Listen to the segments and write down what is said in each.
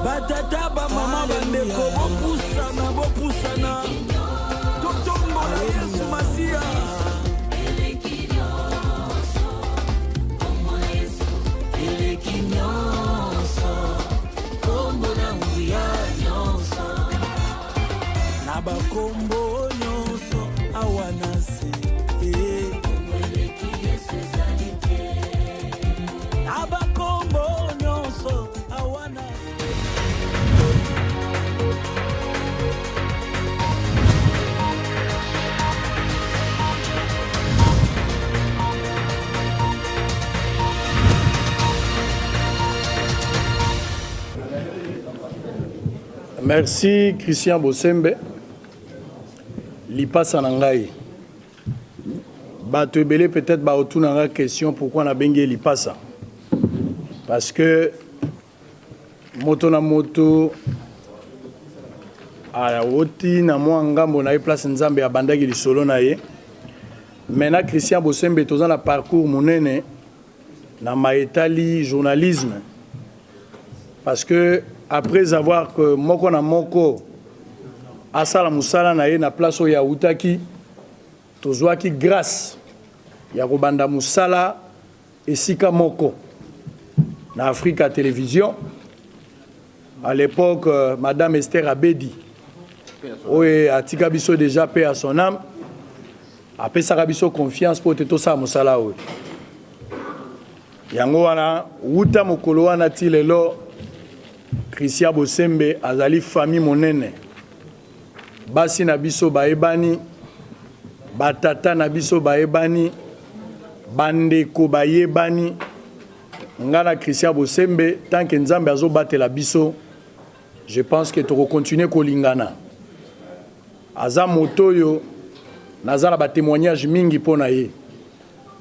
batata ba mama bandeko bopusana totombola Yesu Masia Bakombo nyonso awanase abakombo nyonso awanase. Merci Christian Bosembe. Lipasa nangai. Bato ebele peut-être ba otunanga question pourquoi on a bengi lipasa. Parce que moto na moto a oti na mo ngambo na place nzambe abandaki lisolo na ye. Maintenant Christian Bosembe toza na parcours monene na maetali journalisme. Parce que après avoir que moko na moko asala musala na ye na place ya utaki tozwaki grâce ya kobanda musala esika moko na Africa Télévision. À l'époque madame Esther Abedi oye atika biso déjà paix à son âme apesaka biso confiance pour teto sa musala oyo yango wana uta mokolo wana ti lelo Christian Bosembe azali famille monene. Basi na biso baebani, batata na biso baebani, bandeko baebani. Ngana Christian Bosembe, tant que Nzambe azo batela biso, je pense que toko continuer kolingana. Aza motoyo, naza na ba témoignage mingi pona ye.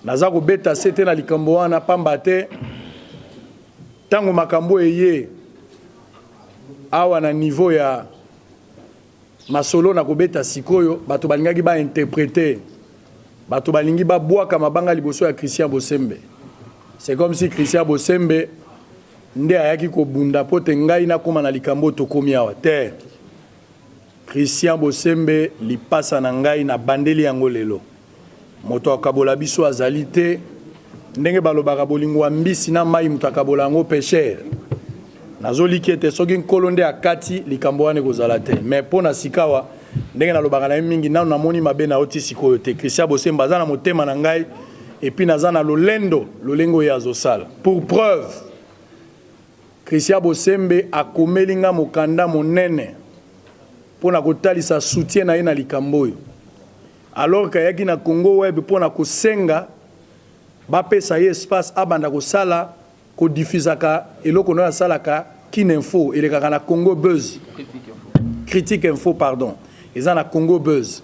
Naza ko beta sete na likambo wana pamba te. Tango makambo eye awa na niveau ya masolo na kobeta sikoyo bato balingaki ba interpréter bato balingi ba bwaka mabanga liboso ya Christian Bosembe. C'est comme si Christian Bosembe nde ayaki ko bunda pote ngai na koma na likambo to komi awa te. Christian Bosembe lipasa na ngai na bandeli yango lelo. Moto akabola biso azali te ndenge balobaka bolingo wa mbisi na mai mutakabola yango pécher. Nazoli kiete soki nkolonde akati likambo wane kozala te mais pona sikawa ndenge na lobaka na mingi nanu namoni mabe na oti sikoyo te. Christian Bosembe aza na motema na ngai et puis naza na lolengo ya azosala. Pour preuve Christian Bosembe akomelinga mokanda monene pona kotalisa soutien na ye na likambo. Alors kayaki na Congo web pona kosenga bapesa ye espace abanda kosala ko diffusaka eloko no asalaka Kin'Info elekaka na Congo Buzz Critique Info pardon eza na Congo Buzz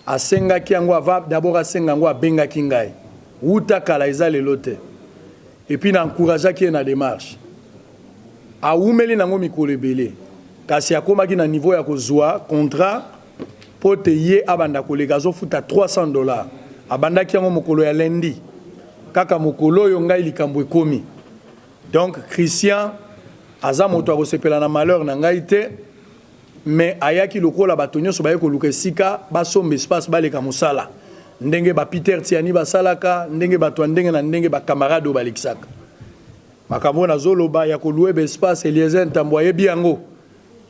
asenga ki yango ava d'abord asenga ngo abenga kingai uta kala eza lelo te et puis na encourager ki na démarche a umeli nango mikolo ebele kasi akomaki na niveau ya kozwa contrat pote ye abanda kolega zo futa $300 abanda ki yango mokolo ya lundi kaka mokolo yo ngai likambo ekomi. Donc Christian aza moto akosepela na malheur na ngai te mais ayaki lokola bato nyonso baye koluka esika basomba espace baleka mosala ndenge ba Peter Tiani basalaka ndenge bato ndenge na ndenge ba camarade balekisaka makambo na zoloba ya koluwe be espace Eliezer Ntambo ayebi yango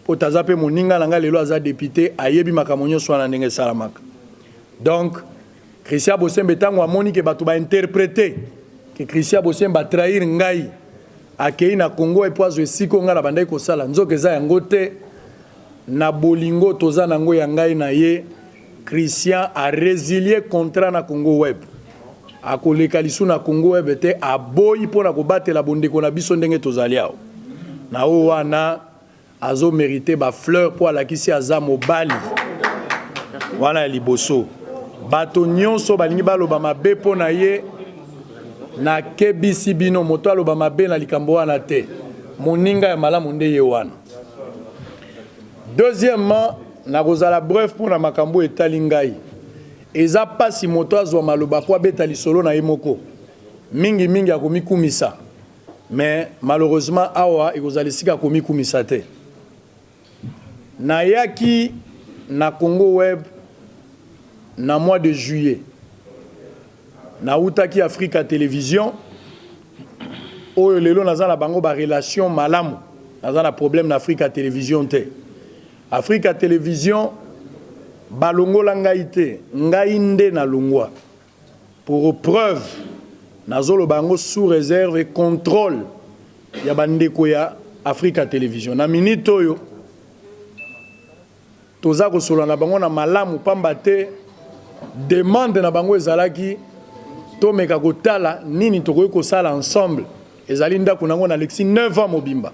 po taza pe moninga na ngai lelo aza député ayebi makambo nyonso na ndenge salamaka. Donc Christian Bosembe tango amoni ke bato ba interpréter que Christian Bosembe a trahir ngai akei na Congo epoazo esiko nga na bandai kosala nzoka eza yango te na bolingo toza nango ya ngai na ye. Christian a résilié contrat na Congo web akoleka lisu na Congo web te aboyi pona kobatela bondeko na biso ndenge tozali awo na o wana azo mérité ba fleur po alakisi aza mobali wana ya liboso bato nyonso balingi baloba mabe pona ye na kebisi bino moto aloba mabe na likambo wana te moninga ya malamu nde ye wana. Deuxièmement na kozala bref pour na makambo etali ngai eza pasi moto azwa maloba po abeta lisolo na ye moko mingi akomikumisa mais malheureusement awa ekozali sika komi kumisate nayaki na Congo Web na mois de juillet na utaki Africa Télévision oyo lelo naza na bango ba relation malamu naza na problème na Africa Télévision te Africa Télévision balongola ngai te ngai nde na longwa pour preuve nazolo bango sous réserve et contrôle ya bandeko ya Africa Télévision na minute oyo toza kosola na bango na malamu pamba te demande na bango ezalaki tomeka kotala nini tokoki kosala ensemble ezali ndako nango na Alexis 9 ans mobimba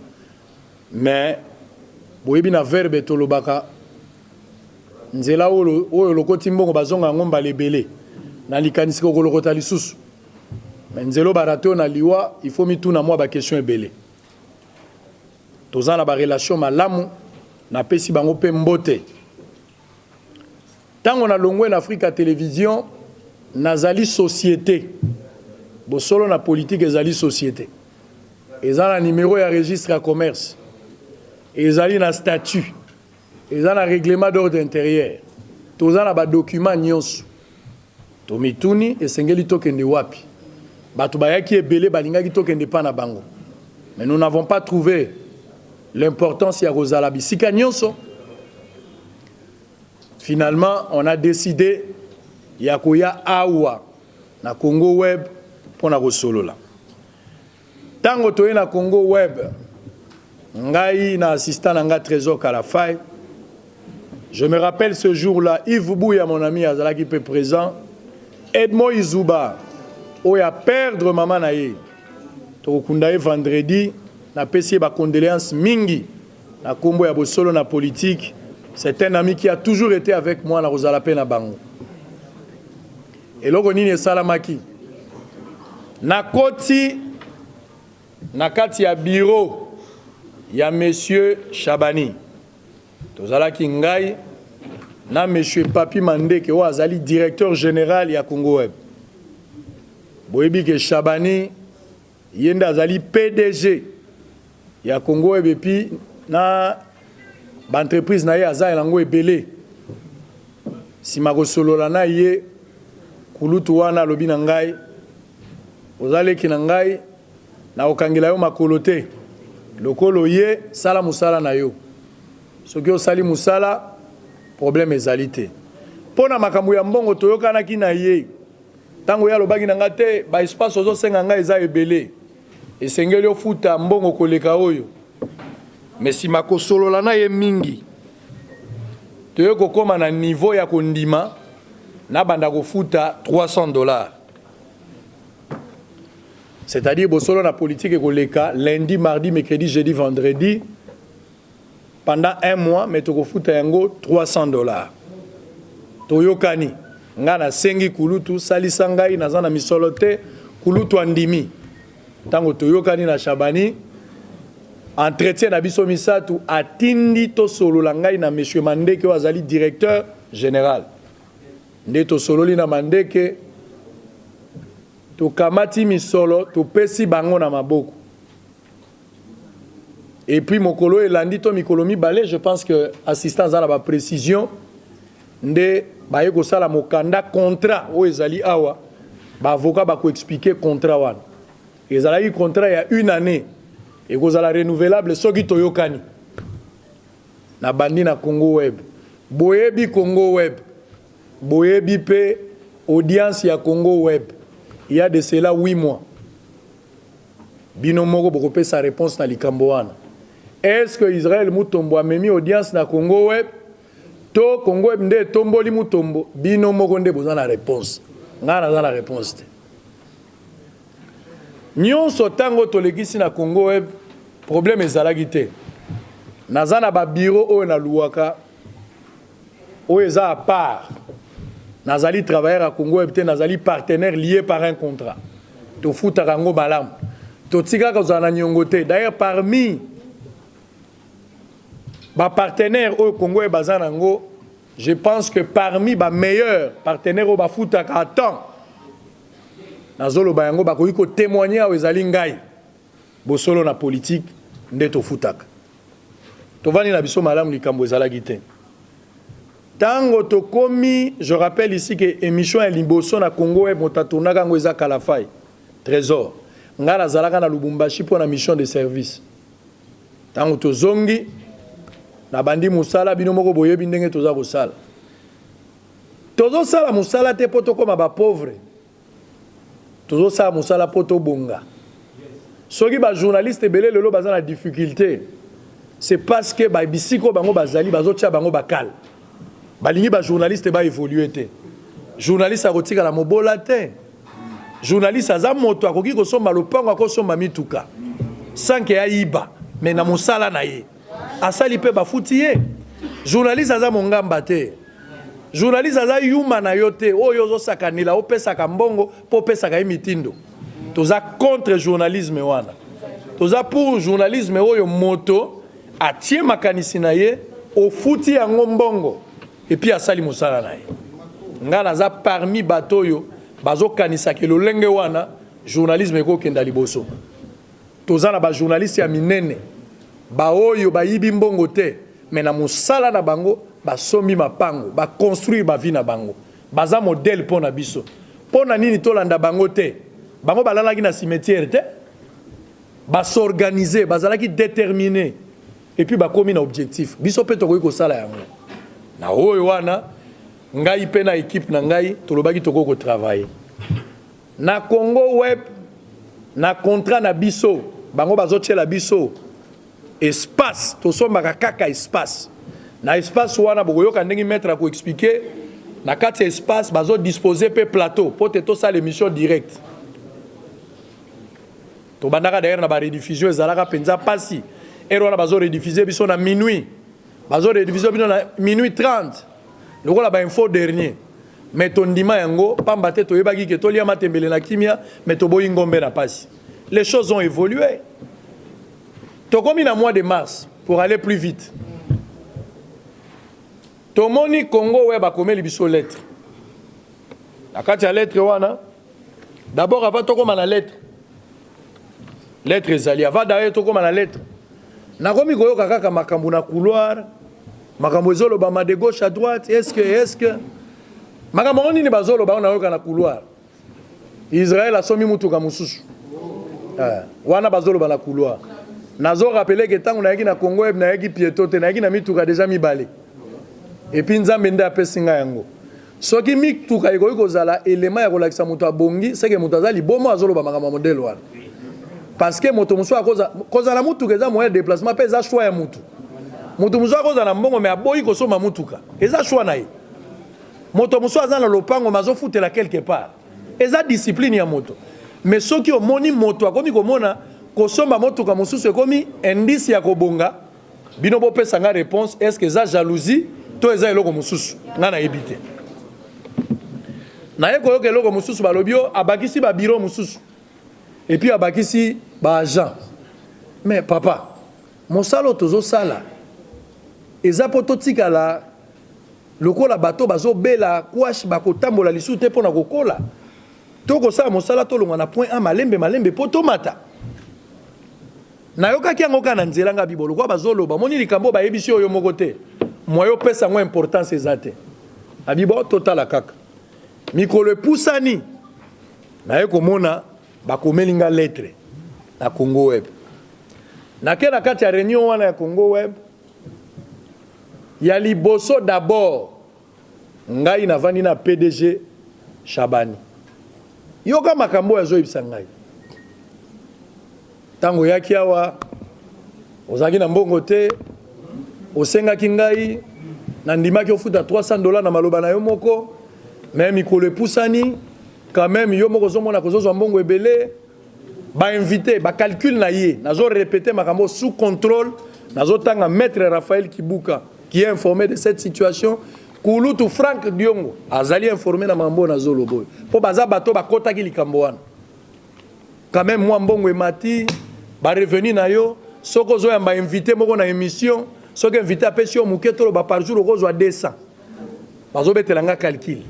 mais boyebi na verbe tolobaka nzela oyo lokoti mbongo bazonga ngomba lebele na likanisi ko kolokota lisusu mais nzelo barato na liwa il faut mituna moi ba question ebele toza na ba relation malamu na pesi bango pe mbote tango na longwe na Africa Télévision nazali société bosolo na politique ezali société ezala numéro ya registre ya commerce ezali na statut ezala na règlement d'ordre intérieur toza na ba document nyonso tomituni esengeli tokende wapi bato bayaki ebele balingaki tokende pa na bango mais nous n'avons pas trouvé l'importance ya kozala bisika nyonso. Finalement, on a décidé yakoya awa na Congo Web pour na solo la. Tango toye na Congo Web, ngai na assistant nanga Trésor Kalafay. Je me rappelle ce jour-là, Yves Bouya, mon ami azalaki pe présent, Edmo Izuba, oya perdre maman na ye. To kundaye vendredi na pesi ba condoléances mingi na kombo ya bosolo na politique. C'est un ami qui a toujours été avec moi na Rosalape na bango. Et loko nini salamaki. Na koti na kati ya bureau ya monsieur Chabani. Tozalaki ngai na monsieur Papi Mandeke o azali directeur général ya Congo Web. Boyebi ke Chabani yenda azali PDG ya Congo Web epi na ba entreprise na ye aza elango ebele sima kosolola na ye kulutu wana lobi na ngai ozaleki na ngai na okangela yo makolo te lokolo ye sala musala na yo soki osali musala problème ezali te pona makambo ya mbongo toyokanaki na ye tango ya lobaki na ngai te ba espace ozosenga ngai eza ebele esengeli ofuta mbongo koleka oyo. Mais si ma kosolola na ye mingi toyo kokoma na niveau ya kondima na banda kofuta $300. C'est-à-dire bosolo na politique koleka lundi, mardi, mercredi, jeudi, vendredi pendant un mois mais to kofuta yango $300. Toyo kani nga na sengi kulutu salisa ngai naza na misolo te kulutu andimi tango toyo kani na Chabani entretien na biso misatu atindi to solo la ngai na monsieur Mandeke wazali directeur général nde to sololi na Mandeke to kamati misolo to pesi bango na maboko et puis mokolo elandi to mikolo mibale je pense que assistance à la précision nde baye ko sala mokanda contrat o ezali awa ba avocat ba ko expliquer contrat wana ezali contrat ya une année et vous allez renouvelable soki toyokani na bandi na Congo Web boyebi Congo Web boyebi pe audience ya Congo Web il y a de cela 8 mois bino moko boko pe sa réponse na likambo wana est-ce que Israël mutombo a memi audience na Congo Web to Congo Web nde tomboli mutombo bino moko nde boza na réponse ngana za na réponse te nyonso tango tolekisi na Congo Web problème ezalaki te naza na ba bureau oyo na luwaka oyo eza à part nazali travailleur à Congo Web te nazali partenaire lié par un contrat tofutaka yango malamu totikaka kozala na niongo te d'ailleurs parmi ba partenaire oyo Congo Web baza nango je pense que parmi ba meilleurs partenaires oyo bafutaka à temps nazolo bayango bakoki ko témoigner awo ezali ngai bosolo na politique nde tofutaka tovandi na biso malamu likambo ezalaki te tango tokomi. Je rappelle ici que émission ya liboso na Congo Web motatonaka ngo eza Kalafai Trésor ngala zalaka na Lubumbashi pour na mission de service tango tozongi na bandi musala bino moko boyebi ndenge toza kosala tozo sala musala te poto koma ba pauvre tozo sala musala poto bonga soki ba journaliste belé lelo baza na difficulté c'est parce que ba bisiko bango bazali bazo tia bango bakal balingi ba journaliste ba évoluer te journaliste akotika la mobola te journaliste aza moto akoki kosomba lopango akosomba mituka sans que ayiba mais na musala na ye asali pe bafuti ye journaliste aza mongamba te journaliste aza yuma na yo te oyo ozosakanila opesaka mbongo po opesaka ye mitindo toza contre journalisme wana toza pour journalisme oyo moto atie makanisi na ye ofuti yango mbongo et puis asali mosala na ye nga naza parmi bato oyo bazokanisaka lolenge wana journalisme ekokenda liboso toza na ba journaliste ya minene ba oyo bayibi mbongo te mais na mosala na bango basombi mapango ba construire ba vie na bango baza modèle pona biso pona nini tolanda bango te bango balalaki na cimetière te ba s'organiser bazalaki déterminé et puis ba komi na objectif biso pe tokoki kosala yango na oyo wana ngai pe na équipe na ngai tolobaki toko ko travailler na Congo Web na contrat na biso bango bazotiela biso espace tosombaka kaka espace na espace wana bokoyoka ndenge mettre ko expliquer na kati espace bazo disposer pe plateau pour te to ça l'émission directe to bandaka derrière na ba rediffusion ezalaka penza pasi ero wana bazo rediffuser biso na minuit bazo rediffuser biso na minuit 30 lokola ba info dernier mais ton ndima yango pamba te toyebaki ke tolia matembele na kimia mais to boyi ngombe na pasi les choses ont évolué tokomi na mois de mars pour aller plus vite tomoni Congo Web bakomeli biso lettre na kati ya lettre wana d'abord avant tokoma na lettre ezali avant d'ailleurs tokoma na lettre nakomi koyoka kaka makambo na couloir makambo ezoloba ma de gauche à droite est-ce que makambo nini bazoloba na yoka na couloir Israël asomi mutuka mususu wana bazoloba na couloir nazo rappeler que tango na yaki na Congo Web na yaki pieto te na yaki na mituka déjà mibale et puis nzambe nda apesinga yango soki mituka ikoki kozala élément ya kolakisa moto abongi c'est que moto azali bomo azoloba makambo modèle wana parce que moto muso akozala mutuka eza moyen de déplacement pe eza choix ya mutu moto muso akozala mbongo mais aboyi kosoma mutuka eza choix na ye moto muso azala lopango mazo futela quelque part eza discipline ya moto mais soki omoni moto akomi komona kosomba motuka mosusu ekomi indice ya kobonga bino bopesa nga réponse est-ce que eza jalousie to eza eloko mosusu nga na yebi te na ye koyoka eloko mosusu balobi yo abakisi ba bureau mosusu et puis abakisi ba agent mais papa mosalo tozosala eza po totikala lokola bato bazobela kwashi bakotambola lisusu te mpona kokola tokosala mosala tolongwa na point 1 malembe po tomata nayokaki yango kaka na nzela nga bibolo kwa bazoloba moni likambo bayebisi oyo moko te moyo pesa yango importance eza te abibo totala kaka mikolo epusani naye komona bakomeli nga lettre na Congo Web nake na kati ya réunion wana ya Congo Web ya liboso d'abord ngai navandi na PDG Shabani yoka makambo azoyebisa ngai tango yaki awa ozaki na mbongo te osengaki ngai na ndimaki ofuta $300 na maloba na yo moko mais mikolo epusani quand même yo moko zomona kozozwa mbongo ebele ba invité ba calcul na ye nazo répéter makambo sous contrôle nazo tanga maître Raphaël Kibuka qui est informé de cette situation Kulutu Frank Diongo azali informé na mambo na zolobo po baza bato bakotaki likambo wana quand même moi mbongo emati ba revenu na yo soko zo ya ba invité moko na émission soko invité apesio muketolo ba par jour kozwa 200 bazo betelanga calcul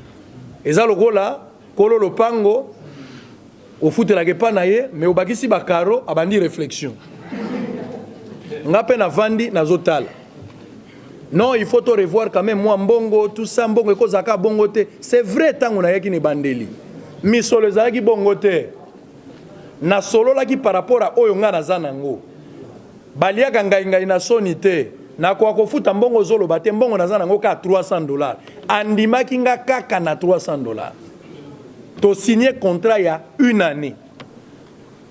eza lokola kolo lopango au foot la pas naie mais au bakisi bakaro abandi réflexion ngape na vandi na zotal non il faut te revoir quand même moi mbongo tout ça mbongo ko zaka bongo te c'est vrai tango na yaki ni bandeli mi solo zaki bongo te na solo la ki par rapport à oyo nga na zanango baliaka ngai na soni te na kwa kofuta mbongo zolo bate mbongo na zanango ka $300 andimaki nga kaka na $300 to signé contrat ya une année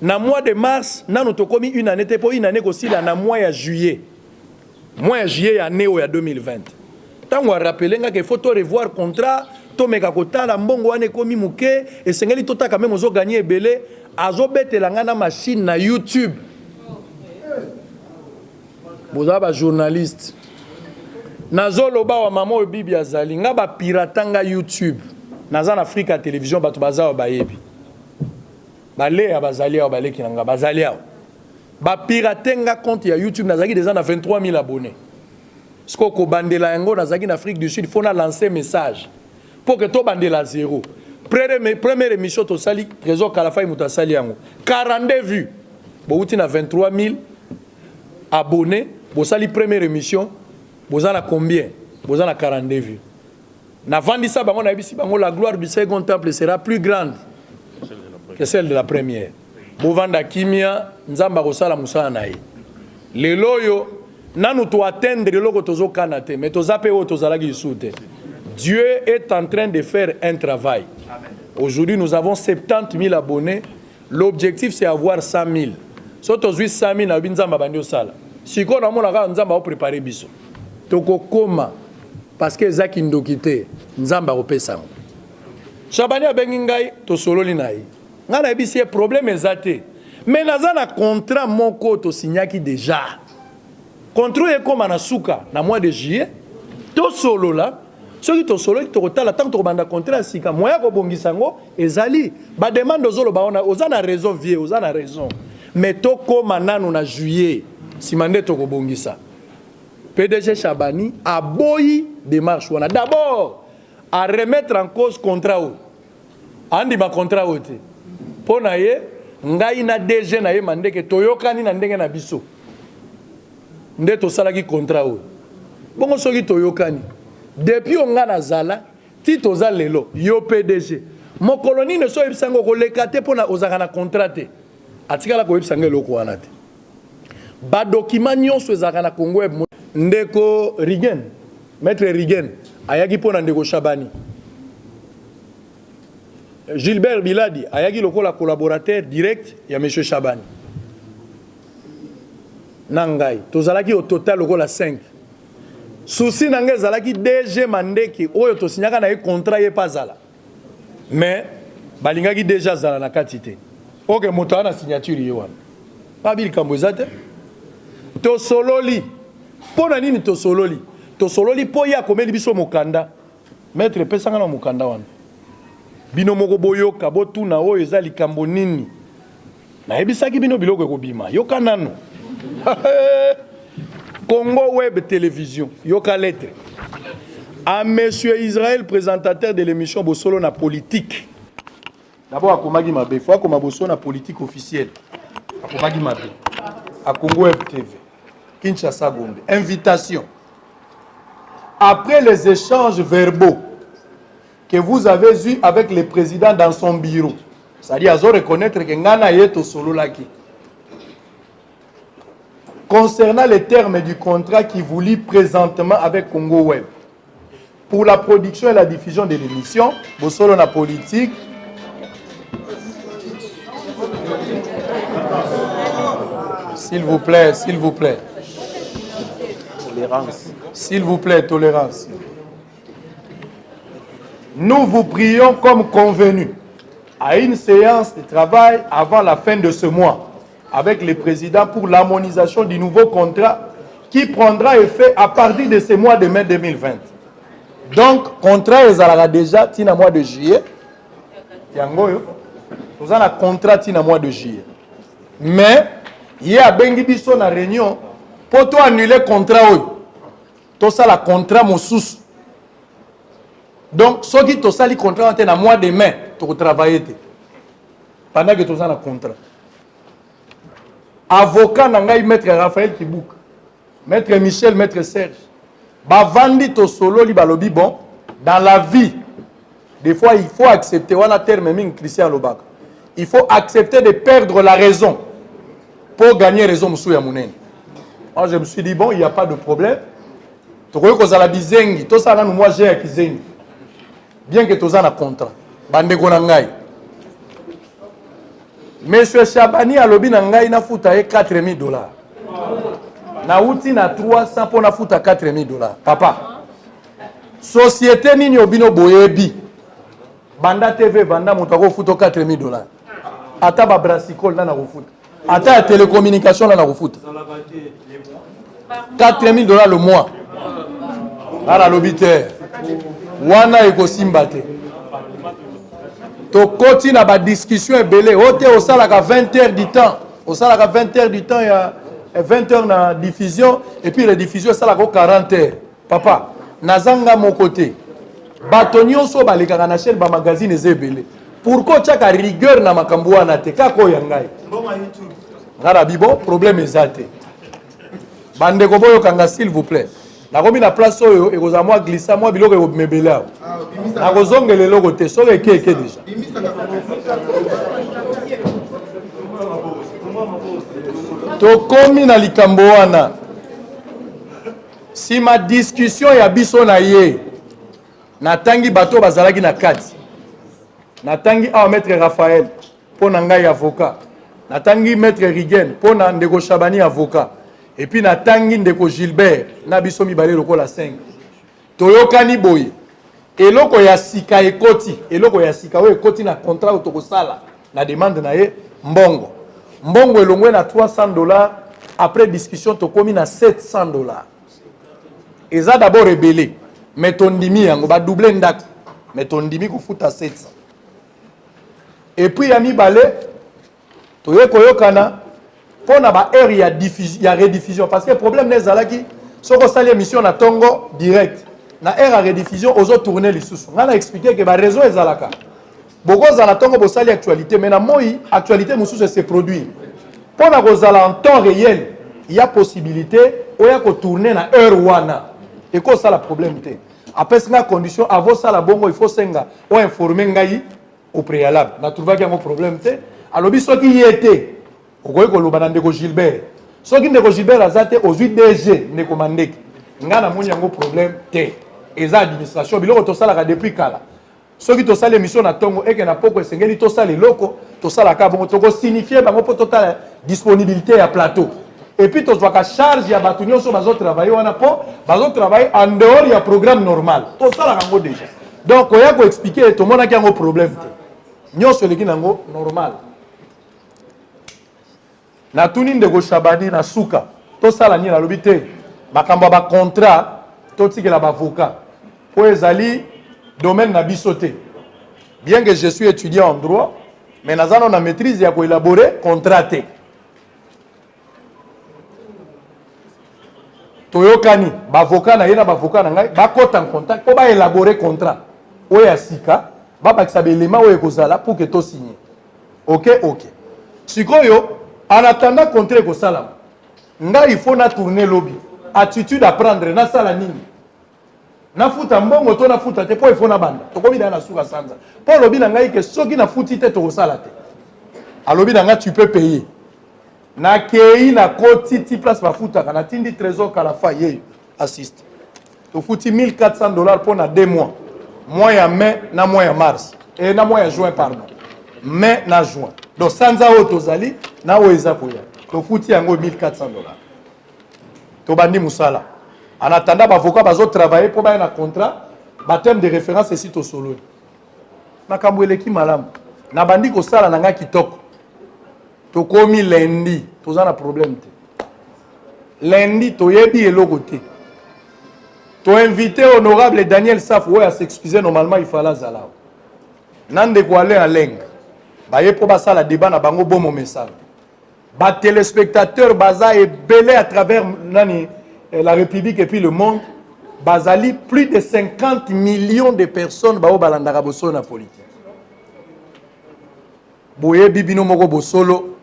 na mois de mars nanu to komi une année te po une année ko sila na mois ya juillet ya néo ya 2020 tango a rappeler nga ke faut to revoir contrat to meka kotala mbongo wane komi muke esengeli totaka même ozo gagner belé azo betela nga na machine na YouTube boza ba journaliste nazo loba wa mama bibi azali nga ba piratanga YouTube naza na Africa télévision bato baza ba yebi balé ya bazali ya balé kinanga bazali ya ba piratenga compte ya YouTube nazaki déjà na 23 000 abonnés sko ko bandela yango nazaki na Afrique du Sud faut na lancer message pour que to bandela zéro première émission to sali trésor kalafa imuta sali yango 42 vues bo uti na 23 000 abonnés bo sali première émission boza na combien boza na 42 vues na vandisa bango na bisi bango la gloire du second temple sera plus grande que celle de la première bovanda kimia nzamba kosala musala na ye lelo yo nanu to atteindre loko tozo kanate mais tozape o tozalaki sute Dieu est en train de faire un travail. Aujourd'hui nous avons 70 000 abonnés, l'objectif c'est avoir 100 000 soto zui 100 000 na binzamba bandi osala siko na mona ka nzamba o préparer biso toko koma parce que zaki ndokite nzamba opesa Chabani abengi ngai to sololi na ye nga na bisi problème ezate mais naza na contrat moko to signaki déjà contrat e koma na suka na mois de juillet to solola soki to solo to kotala tant to banda contrat sika moya ko bongisango ezali ba demande zolo ba ona ozana raison vie ozana raison mais to koma nanu na juillet simande to ko bongisa PDG Chabani a boyi démarche wana d'abord à remettre en cause contrat o andi ma contrat o te pona ye ngai na DG na ye mandeke toyokani na ndenge na biso nde to salaki contrat o bongo soki toyokani depuis onga na zala ti toza lelo yo PDG mo koloni ne so ibisango ko lekate pona ozaka na contrat te atikala ko ibisanga eloko wana te ba document nyonso ezaka na Congo web ndeko Rigen maître Rigen ayaki pona ndeko Chabani Gilbert Biladi ayaki lokola collaborateur direct ya monsieur Chabani nangai tozalaki au total lokola 5 souci nangai zalaki DG Mandeki oyo to signaka na contrat ye pazala mais balingaki déjà zala na katite OK moto na signature ye wana pabil kambozate to sololi pona nini to sololi po ya komeli biso mokanda maître pesanga na mokanda wana bino moko boyoka botuna oyo eza likambo nini na ebisaki bino biloko ekobima yoka nano Congo Web Télévision yoka lettre à monsieur Israël présentateur de l'émission Bosolo na politique d'abord akomagi mabe faut akoma Bosolo na politique officielle akomagi mabe à Congo Web TV Kinshasa Gombe invitation après les échanges verbaux que vous avez eu avec le président dans son bureau. C'est-à-dire, à reconnaître que Ngana Yeto Solo Laki. Concernant les termes du contrat qui vous lie présentement avec Congo Web, pour la production et la diffusion de l'émission, Bosolo na politique, s'il vous plaît, tolérance. S'il vous plaît, tolérance. Nous vous prions comme convenu à une séance de travail avant la fin de ce mois avec le président pour l'harmonisation du nouveau contrat qui prendra effet à partir de ce mois de mai 2020. Donc, contrat est déjà tina mois de juillet. Nous avons un contrat tina mois de juillet. Mais, il y a bengi biso na réunion pour toi annuler contrat. Tout ça, la contrat moussous. Donc, ceux qui ont sali contrat en mois de mai, tu travailles. pendant que tu as un contrat. Avocat nangai maître Raphaël Kibouk, maître Michel, maître Serge. Bavandi to solo li balobi bon dans la vie. Des fois il faut accepter wana terme ming Christian Lobaka. Il faut accepter de perdre la raison pour gagner raison msou ya munene. Moi je me suis dit bon, il n'y a pas de problème. Tu crois que ça la bizengi, tout ça nous moi j'ai akizengi. Bien que tu as un contrat. Bande konangai. Monsieur Chabani a lobi nangai na futa e $4,000. Na uti na 300 pour na futa $4,000. Papa. Société nini obino boyebi. Banda TV banda mutako futo $4,000. Ata ba brassicole na refuta. Ata la télécommunication na refuta. $4,000 le mois. Ala lobiter. Wana ekosimba te. To koti na ba discussion ebele ote osalaka 20 heures du temps. Osalaka 20 heures du temps, il y a 20 heures na diffusion et puis la diffusion salaka 40 heures. Papa, nazanga mon côté. Batonio so baleka na chaîne ba magazine ezebele. Pourquoi chaka rigueur na makambo wana te kako yangai? Ngara bibo problème ezate. Bande ko boyo kanga s'il vous plaît. Na komi na place oyo ekoza moi glissa moi biloko e mebela. Na kozongele loko te so ke déjà. To komi na likambo wana. Si ma discussion ya biso na ye natangi bato bazalaki na kati. Natangi a maître Raphaël pour ngai avocat. Natangi maître Rigen pour na ndeko Chabani avocat. Et puis natangi ndeko Gilbert na biso mibale lokola 5. Toyokani boye. Eloko ya sika ekoti, eloko ya sika we ekoti na contrat otokosala na demande na ye mbongo. Mbongo elongwe na $300 après discussion tokomi na $700. Eza d'abord rebelle. Mais ton dimi yango ba doubler ndak. Mais ton dimi ko futa 700. Et puis ya mibale toyokana pour na ba heure ya diffusion ya rediffusion parce que problème n'est zalaki soko sali émission na tongo direct na heure ya rediffusion ozo tourner lisusu ngana expliquer que ba réseau ezalaka boko za na tongo bo sali actualité mais na moi actualité mususu se produit pour na kozala en temps réel il y a possibilité oya ko tourner na heure wana et ko ça la problème té après ça condition avant ça la bongo il faut senga o informer ngai au préalable na trouva qu'il y a un problème té alobi soki yete okoye koloba na ndeko Gilbert soki ndeko Gilbert azate ozwi DG ndeko Mandeki ngana moni yango problème te eza administration biloko tosalaka depuis kala soki tosala émission na tongo eke na poko esengeli tosala eloko tosalaka bongo toko signifier bango po totala disponibilité ya plateau et puis tozwaka charge ya bato nyonso bazo travailler wana po bazo travailler en dehors ya programme normal tosalaka yango déjà donc oya ko expliquer tomonaki yango problème te nyonso eleki nango normal. Na tuni ndeko Chabani na suka to sala ni na lobité makambo ba contrat to tikela ba avocat po ezali domaine na bisoté bien que je suis étudiant en droit mais nazana na maîtrise ya ko élaborer contrat té toyokani ba avocat na yena ba avocat na ngai ba kota en contact po ba élaborer contrat oya sika ba bakisa be élément oya kozala pour que to signer. OK sikoyo en attendant contrat ko salam nga il faut na tourner lobby attitude à prendre na sala nini na futa mbongo to na futa te po il faut na banda to komi na suka sanza po lobby na ngai ke soki na futi te to ko sala te a lobby na nga tu peux payer na kei na koti ti place ba futa kana tindi trésor kala fa ye assiste to futi $1,400 pour na 2 mois mois ya mai na mois ya mars et na mois ya juin pardon mai na juin donc sanza otozali na oeza koya to futi yango $1,400 to bandi musala en attendant bavocat bazo travailler pour ba na contrat ba terme de référence ici to solo makambo eleki malamu na bandi ko sala na nga kitoko to komi lundi toza na problème te lundi to yebi eloko te to invité honorable Daniel Saf oya s'excuser normalement il fallait zala nande ko aller en langue ba ye po ba sala débat na bango bomo message ba téléspectateurs baza et belé à travers la République et puis le monde bazali plus de 50 millions de personnes ba o balandaka boso na politique boye bibino moko bosolo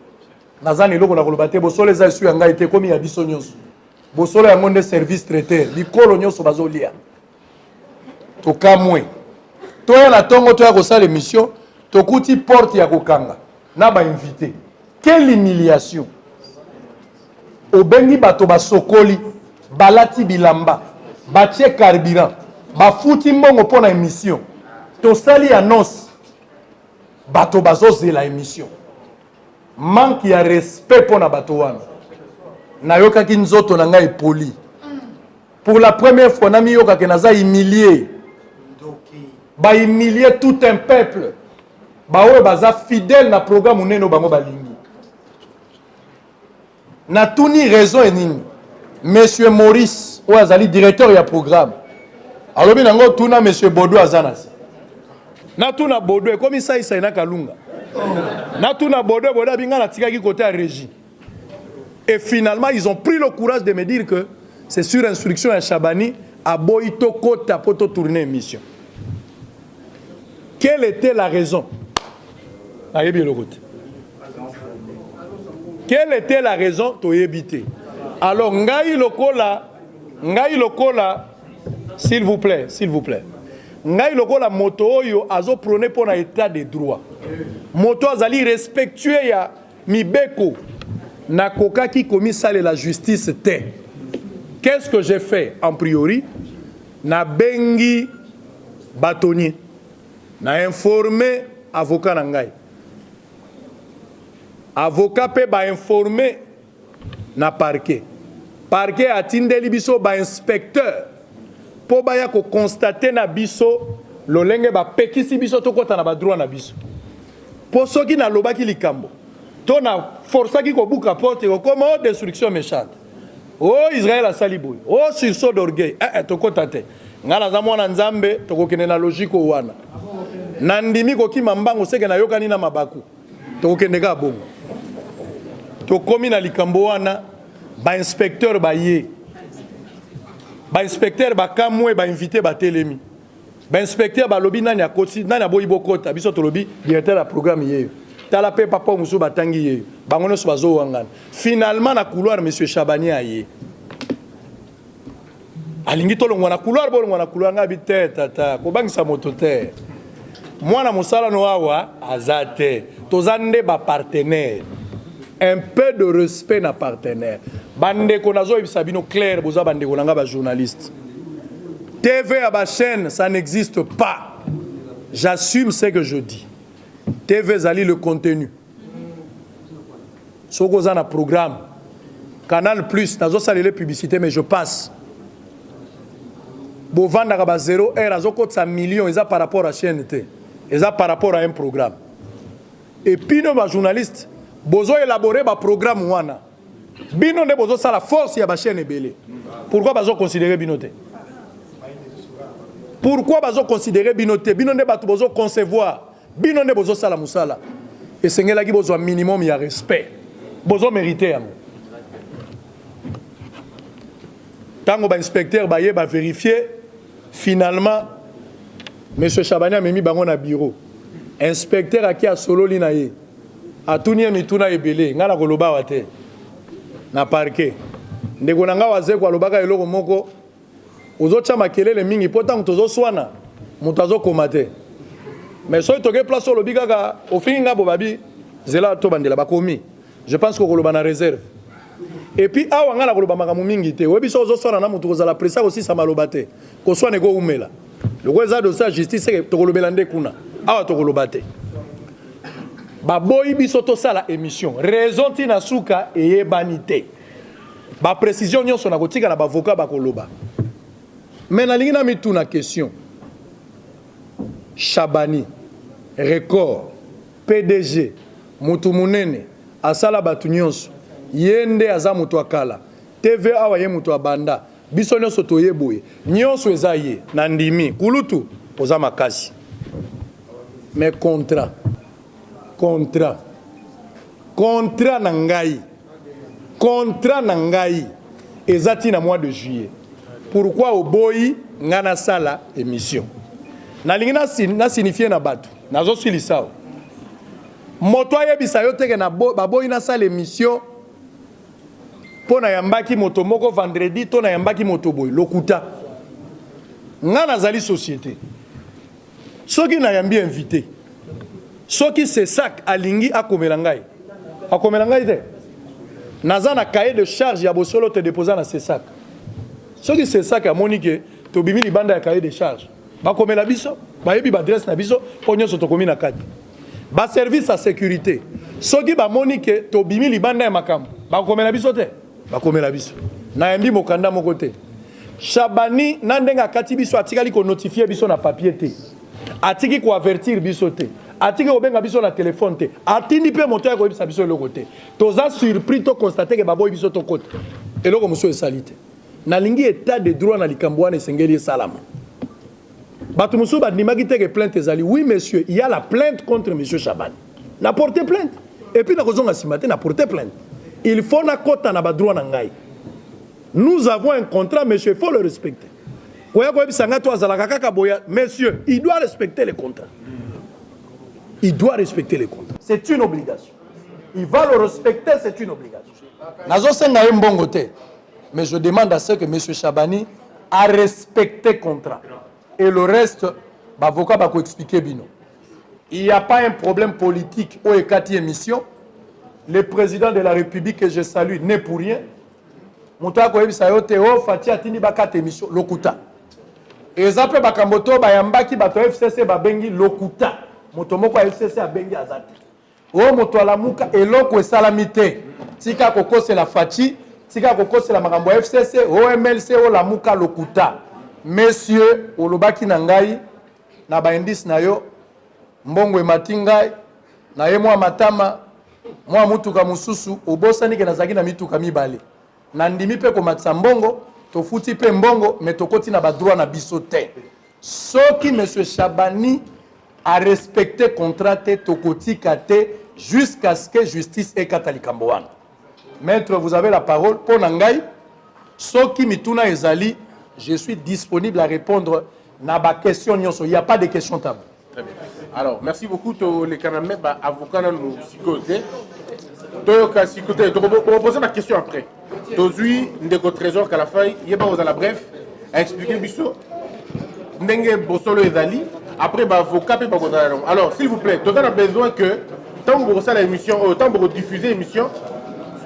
nazani loko na koloba te bosolo eza su yanga ete komi ya biso nyonso bosolo yango nde service traiteur bikolo nyonso bazolia tokamwe toya na tongo toya kosala émission tokuti porte ya kokanga na bainvité quelle humiliation obengi bato basokoli balati bilamba batie carburant bafuti mbongo mpo na émission tosali annonce bato bazozela émission manque ya respect mpo na bato wana nayokaki nzoto na ngai epoli pour la première fois namiyokaki naza humilié bahumilier tout un peuple baoyo baza fidèle na programme uneno bango balingi natuni raison enini monsieur Maurice oyo azali directeur ya programme alobi nango tuna monsieur Bodo azanasi natuna Bodo ekomi saisai na kalunga natuna Bodo abinga natikaki côté ya régie et finalement ils ont pris le courage de me dire que c'est sur instruction ya Chabani à Boito Kota poto tourner émission. Quelle était la raison? Quelle était la raison to éviter? Alors ngai lokola, s'il vous plaît. Ngai lokola moto oyo azo prôner pour un état de droit. Moto azali respectueux ya mibeko na koka qui commis sale la justice te. Qu'est-ce que j'ai fait en priori? Na bengi bâtonnier. Na informé avocat na ngai. Avocat pe ba informé na parquet. Parquet atindeli biso ba inspecteur. Po ba ya ko constater na biso lolenge ba pekisi biso to kota na ba droit na biso. Po soki na lobaki likambo. To na força ki ko buka porte ko comme destruction méchante. Oh Israël a saliboui. Oh sursaut d'orgueil. To kota te. Ngala za mwana nzambe to ko kene na logique wana. Nandimi ko ki mambango seke na yokani na mabaku. To ko kene ka bongo. To komi na likambo wana ba inspecteur ba ye. Ba inspecteur ba kamwe ba invité ba telemi. Ba inspecteur ba lobi nani akoti nani aboyi bokota biso to lobi directeur ya programme ye. Tala pe papa musu batangi ye. Bangono so bazo wangana. Finalement na couloir monsieur Chabani aye. Alingi to longwa na couloir bo longwa na couloir ngabi te tata ko bangisa moto te. Mwana musala no awa azate. Tozande ba partenaire. Un peu de respect na partenaire. Bande konazo ibisabino clair boza bande konanga ba journaliste. TV à ba chaîne ça n'existe pas. J'assume ce que je dis. TV zali le contenu. Soko za na programme. Canal Plus nazo salele publicité mais je passe. Bo vanda ba 0 heure azoko tsa millions eza par rapport à chaîne T. Eza par rapport à un programme. Et puis nos journalistes bozo élaborer ba programme wana. Bino ne bozo sala force ya ba chaîne ebele. Pourquoi bazo considérer binoté? Pourquoi bazo considérer binoté? Bino ne batu bozo concevoir. Bino ne bozo sala musala. Et sengela ki bozo minimum ya respect. Bozo mériter yango. Tango ba inspecteur ba ye ba vérifier finalement monsieur Chabani a mis bango na bureau. Inspecteur aki a solo li na ye. Atunia mituna ebele ngana koloba wate na parquet ndeko nanga waze kwa lobaka eloko moko ozocha makelele mingi pota mtozo swana mutazo komate mais so toke place lobika ka ofinga bobabi zela to bandela bakomi je pense ko koloba na réserve et puis awa ngana koloba makamu mingi te webi so ozoswana na mutu kozala pressa aussi sa malobate ko swane ko umela loko eza de sa justice to kolobela nde kuna awa to kolobate ba boyi biso to sala émission raison tina suka eye banité ba précision nyonso na kotika na ba avocat ba koloba mais na lingina mituna question Chabani record PDG mutu munene asala batu nyonso yende aza mutu akala TV awa ye mutu abanda biso nyonso toyeboye nyonso eza ye na ndimi kulutu oza makasi mais contrat na ngai ezati na mois de juillet. Pourquoi au boy ngana sala émission na lingina na signifier na batu nazo silisao moto ayebisa yo teke na baboyi na sala émission po na yambaki moto moko vendredi to na yambaki moto boy lokuta nga nazali société soki na yambi invité soki c'est sac alingi akomela ngai te naza na cahier de charge ya bosolo te déposer na c'est sac soki c'est sac amoni ke tobimi libanda ya cahier de charge bakomela biso bayebi ba adresse na biso po nyonso tokomi na kati ba service à sécurité soki bamoni ke tobimi libanda ya makambo bakomela biso te bakomela biso na yambi mokanda moko te Chabani nandenga kati biso atikali ko notifier biso na papier te atiki ko avertir biso te atiki ko benga biso na téléphone te atindi pe moto ya ko bisa biso le côté toza surpris to constater que baboy biso to côté eloko muso esalite na lingi état de droit na likambwana esengeli salama batu muso bandimaki te que plainte ezali oui monsieur il y a la plainte contre monsieur Chabani na porter plainte et puis na kozonga simate na porter plainte il faut na kota na ba droit na ngai. Nous avons un contrat, monsieur, il faut le respecter. Monsieur, il doit respecter les contrats. Il doit respecter les contrats. C'est une obligation. Il va le respecter, c'est une obligation. Mais je demande à ce que monsieur Chabani a respecté le contrat. Et le reste, l'avocat va expliquer bino. Il n'y a pas un problème politique au Ekati émission. Le président de la République que je salue n'est pour rien. Moto ko yebisa yo te o fati atini bakate émission lokuta exemple bakamboto bayambaki bato FCC babengi lokuta moto moko FCC abengi azate o moto alamuka eloko esalamite tika kokose la fati tika kokose la makambo FCC o MLC o lamuka lokuta monsieur olobaki na ngai na ba indice na yo mbongo ematingai na ye mwa matama mwa mutuka mususu obosani ke nazaki na mituka mibale nandimi pe komatsa mbongo tofuti pe mbongo mais tokoti na ba droit na biso te soki monsieur Chabani a respecté contrat te tokoti kate jusqu'à ce que justice ekata likambo wana. Maître, vous avez la parole pour nangai soki mituna ezali je suis disponible à répondre na ba question nyonso, il y a pas de questions tabou. Très bien. Alors merci beaucoup to les canamé ba avocat na nous psychoté. Toyoka psychoté, on va poser ma question après. Tozui ndeko trésor qu'à la fin yeba aux à la bref a expliqué biso ndenge bosolo ezali après ba avocat pe ba kozala. Alors s'il vous plaît, on a besoin que tant que vous ça l'émission tant que vous diffusez l'émission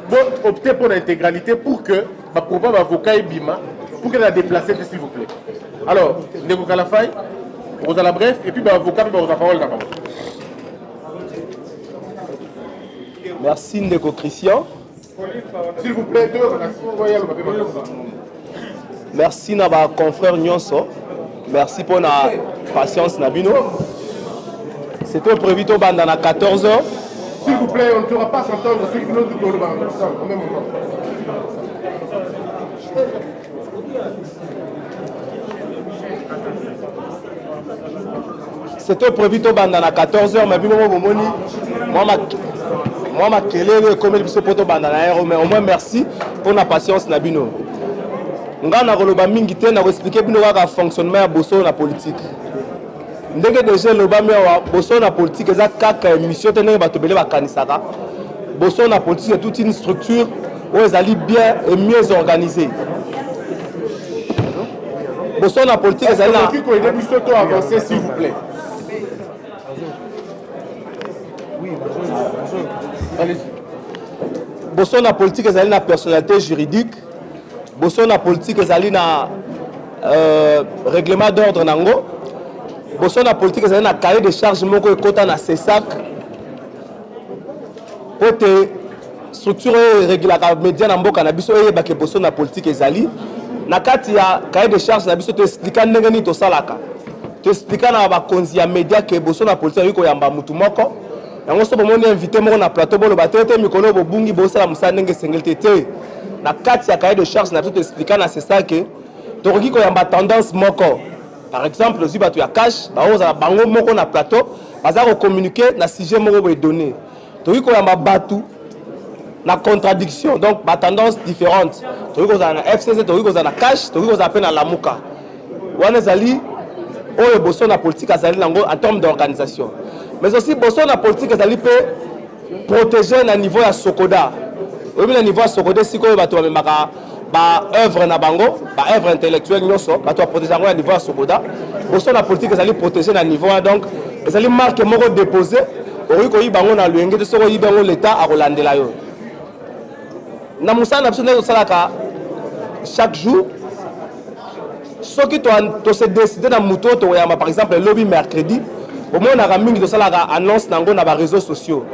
bon opter pour l'intégralité pour que ba propos ba avocat et bima pour que la déplacer s'il vous plaît. Alors ndeko qu'à la fin aux à la bref et puis ba avocat pe ba aux parole d'abord. Merci Ndeko Christian. S'il vous plaît, merci à ma confrère Nyonso. Merci pour la patience Nabino. C'était prévu au bandana 14h. S'il vous plaît, on ne pourra pas s'entendre ceux qui nous disent dans le bandana en même temps. C'était prévu au bandana 14h, mais moi ma kelele comme il se poto bandana mais au moins merci pour la patience Nabino. Nga na koloba mingi te na expliquer bino ka fonctionnement ya boso na politique. Ndenge déjà loba me wa boso na politique eza kaka émission te ndenge bato bele bakanisaka. Boso na politique est toute une structure où ezali bien et mieux organisée. Boso na politique ezali na qui connaît plus tôt avancer s'il vous plaît. Boso na politique ezali na personnalité juridique. Boso na politique ezali na règlement d'ordre nango. Boso na politique ezali na cahier de charge moko ekota na CESAC. Ote structure régulaka média na mboka na biso eyeba ke boso na politique ezali. Na kati ya cahier de charge na biso to expliquer ndenge ni to salaka. To expliquer na ba konzi ya média ke boso na politique yiko yamba mutu moko. Yango so bomoni invité moko na plateau bolo batete mikono bobungi bosala musala ndenge sengeli te. Na kati ya cahier de charge na biso expliquer na c'est ça que tokoki ko yamba tendance moko. Par exemple, si batu ya cash baoza bango moko na plateau baza ko communiquer na sujet moko be donné. Tokoki ko yamba batu na contradiction donc ba tendance différente. Tokoki ko za na FCC, tokoki ko za na cash, tokoki ko za pe na lamuka. Wana zali oyo boso na politique azali nango en termes d'organisation. Mais aussi boso na politique ezali pe protéger na niveau ya Sokoda. Oui, na niveau ya Sokoda, si quoi bato ba œuvre na bango, ba œuvre intellectuelle nyoso, bato protéger na niveau ya Sokoda. Aussi la politique ils allaient protéger na niveau donc ils allaient marquer moko déposer. Oui, ko yi bango na luenge de soko yi bango l'état a rolandela yo. Na musana na biso na salaka chaque jour. Ce qui tu se décidé dans moto par exemple le lobby mercredi au moins on a mingi de ça la annonce dans les réseaux sociaux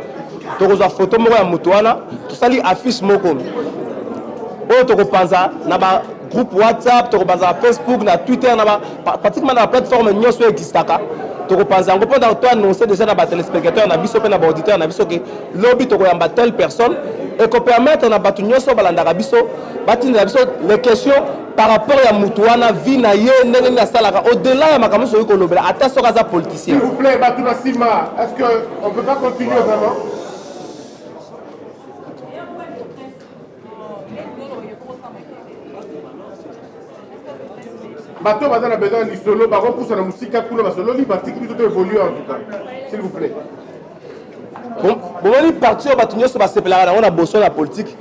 tu reçois photo moko ya moto wana tu sali affiche moko o to kopanza na ba groupe WhatsApp to kopanza Facebook na Twitter na ba pratiquement na plateforme nyoso existaka to kopanza ngo pendant toi annoncer déjà na ba téléspectateurs na biso pe na ba auditeurs na biso que lobby to koyamba telle personne et ko permettre na batu nyoso balanda biso batindi biso les questions par rapport à Moutouana, vie na ye, au-delà de ma caméra, je suis un politicien. S'il vous plaît, Batouna Sima, est-ce qu'on ne peut pas continuer vraiment? Bateau va dans la besoin du solo, par contre, pour ça, la musique à couler, solo, il partit qui peut évoluer en tout cas. S'il vous plaît. Bon, on est parti au bâtonnier sur la CPLA, on a bossé la politique.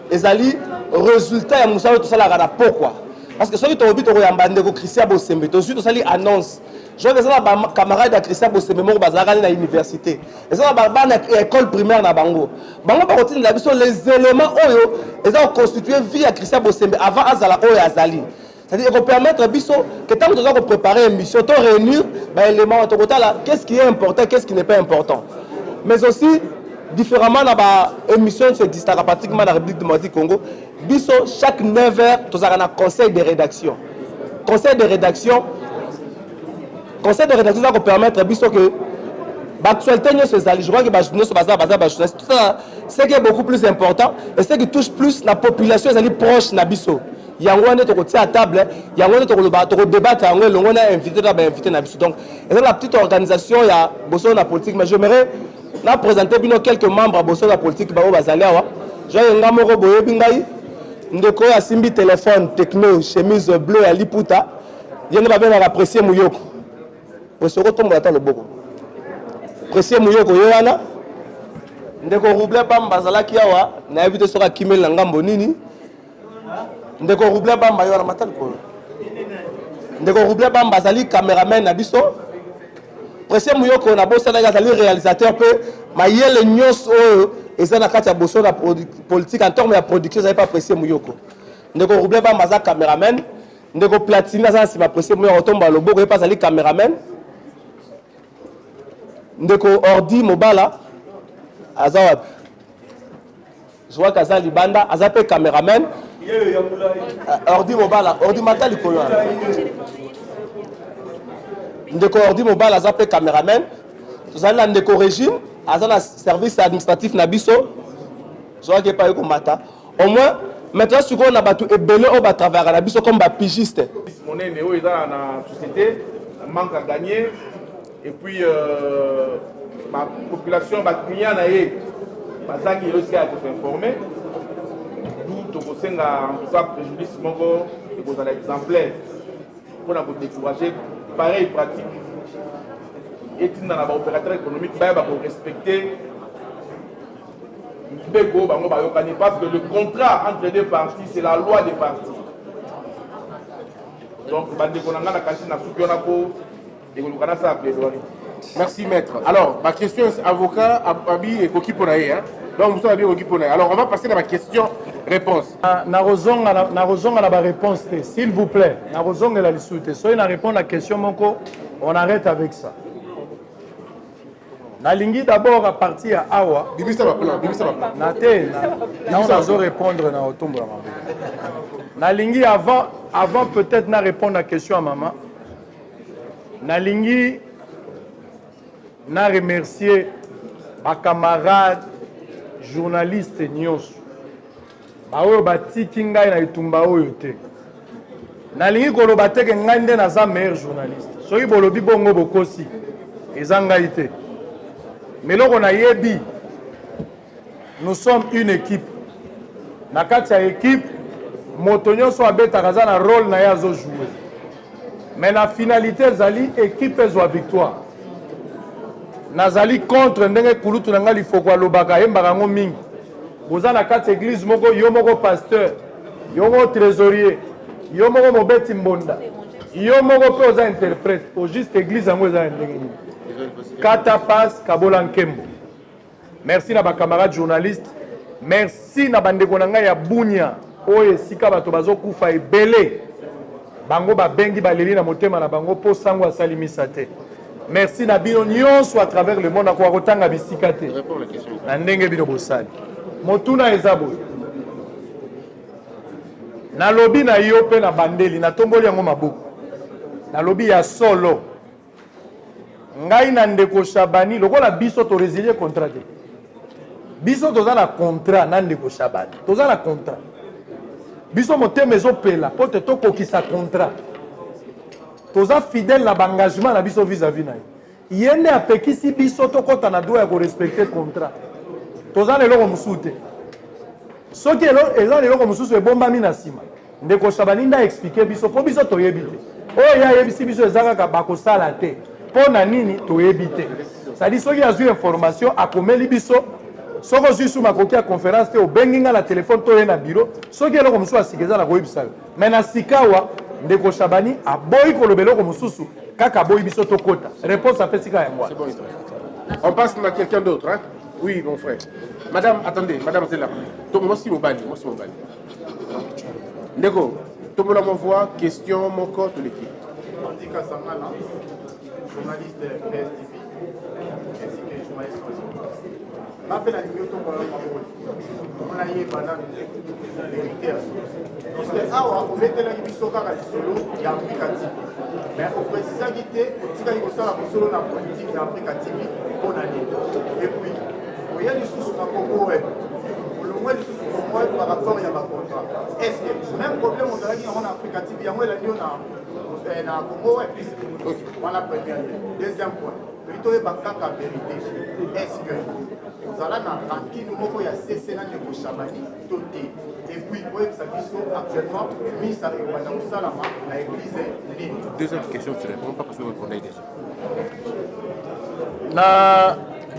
Et ça dit, résultat, il y a tout ça là, pourquoi? Parce que ceux qui ont dit que Yambandeko Christian Bosembe, tout de suite, ça dit annonce. Je vois que ça, les camarades de Christian Bosembe, ils sont à l'université. Et ça, ils sont à l'école primaire na Bango. Bango, par contre, les éléments, ils ont constitué vie à Christian Bosembe avant Azala Oyo Azali. C'est-à-dire qu'on permettre à Bisso que tant que nous avons préparé une mission, on réunir les éléments en tout cas, qu'est-ce qui est important, qu'est-ce qui n'est pas important. Mais aussi, différemment dans l'émission qui existe pratiquement dans la République démocratique du Congo, Bisso, chaque 9h, nous avons un conseil de rédaction. Conseil de rédaction, ça va permettre à Bisso que l'actualité, je crois que ce qui est beaucoup plus important et ce qui touche plus la population proche de Bisso. Il y a un à table, il y a un débat, on a invité na Bisso. Donc, c'est la petite organisation, il y a la politique, mais j'aimerais présenter quelques membres de la politique. J'ai un gars boye bingai, ndeko ya simbi téléphone, techno, chemise bleue à Liputa. Il y a un apprécié Mouyoko. Précieux tombe à le boko. Précieux Mouyoko yoana. Ndeko roublé bamba zalaki yawa, na évité sera kimel ngambo nini. Ndeko roublé bamba yoana matal ko. Ndeko roublé bamba zali caméraman na biso. Précieux Mouyoko na bossa na zali réalisateur peu mayele nyos o eza na kati ya bosso na politique en termes de production ça pas Précieux Mouyoko. Ndeko roublé bamba za caméraman. Ndeko platine za si ma Précieux Mouyoko tomba le boko pas zali caméraman. Ndeko ordi mobala azawab. Je vois qu'Aza Libanda, Aza pe caméraman. Ordi mobala, ordi matali koyo. Ndeko ordi mobala Aza pe caméraman. Vous allez dans ndeko régime, Aza na service administratif na biso. Je vois qu'il pas eu comme mata. Au moins maintenant ce qu'on a battu et belé au bas travailler na biso comme ba pigiste. Mon est où est dans la société, manque à gagner. Et puis, ma population, ma client, qui est aussi informée. D'où tout le en tout cas, préjudice, vous allez exemplaire pour la décourager. Pareil, pratique. Et dans l'opérateur économique, pour respecter parce que le contrat entre deux parties, c'est la loi des parties. Donc, merci maître. Alors, ma question est avocat, Abi et Koki Ponaye. Donc, vous avez Koki Ponaye. Alors, on va passer à ma question-réponse. Narozonga la réponse, s'il vous plaît. Narozonga la liste. Soyez na répondre à la question, on arrête avec ça. Nalingi d'abord à partir à Awa. Bibisa va plan. Nate, on va répondre na otombo la maman. Nalingi avant peut-être na répondre à la question à maman. Nalingi na remercier ma camarade journaliste Nyos. Baoyo batiki ngai na itumba oyo te. Nalingi koloba te ke ngai nde naza meilleur journaliste. Soki bolobi bongo bokosi eza ngai te. Mais là on a yebi, nous sommes une équipe. Na kati ya équipe, motonyo so abeta kaza na rôle na yazo jouer. Mais la finalité zali équipe ezwa victoire. nazali contre ndenge kulutu na nga lifoko alobaka yembaka ngo mingi boza na kati église moko yo moko pasteur yo moko trésorier yo moko mobeti mbonda yo moko pe oza interprète au juste église yango eza ndenge nini kata passe kabola nkembo. Merci na ba camarades journalistes, merci na bandeko na ngai ya bunya oyo esika bato bazokufa ebele bango babengi baleli na motema na bango po sango asalimisa te. Merci na bino nyonso à travers le monde akwa kotanga bisika te na ndenge bino bosali motuna eza boye na lobi na yo pe na bandeli na tomboli yango maboko na lobi ya solo ngai na ndeko Shabani lokola biso to résilier contrat te biso toza na contrat na ndeko Shabani toza na contrat biso motema ezopela po te tokokisa contrat toza fidèle na bangagement na biso vis-à-vis na ye yende apekisi biso tokota na droit ya korespecte contrat toza na eloko mosusu te soki eza na eloko mosusu ebombami na nsima ndeko Shabani nda explike biso mpo biso toyebi te oyo ya yebisi biso eza kaka bakosala te mpo na nini toyebi te sadi soki azwi information akomeli biso soko zwi su makoki ya conférence te obengi nga na telefone to ye na bureau soki eloko mosusu asika eza na koyebisa yo me na sikawa ndeko Shabani aboyi koloba eloko mosusu kaka aboyi biso tokota réponse apesi ka yango. On passe à quelqu'un d'autre, hein? Oui, mon frère. Madame, attendez, madame, c'est là. Moi, si mon bali. Ndeko, tout le monde m'envoie question, mon corps, tout l'équipe. Andy Kassamana, journaliste de PSTV, ainsi que journaliste aussi. Rappel à l'immédiat, on a eu banane, vérité à ça. Parce que awa, on mettait la émission car elle solo, il y a Africa TV. Mais on précise à guider, on dit qu'il y a une solo dans la politique d'Africa TV, bonne année. Et puis, il y a des sous sur la Congo web. Le moins des sous sur la Congo web par rapport à la contrat. Est-ce que le même problème, on a dit en Africa TV, il y a moins na Congo web. Voilà la première. Deuxième point. Plutôt les bacs à vérité. Est-ce que vous allez dans le ranking numéro il y a CC dans le Shabani toté. Et puis, vous savez, actuellement, mis à Salama, à l'église libre. Deuxième question, tu réponds pas parce que vous répondez déjà. La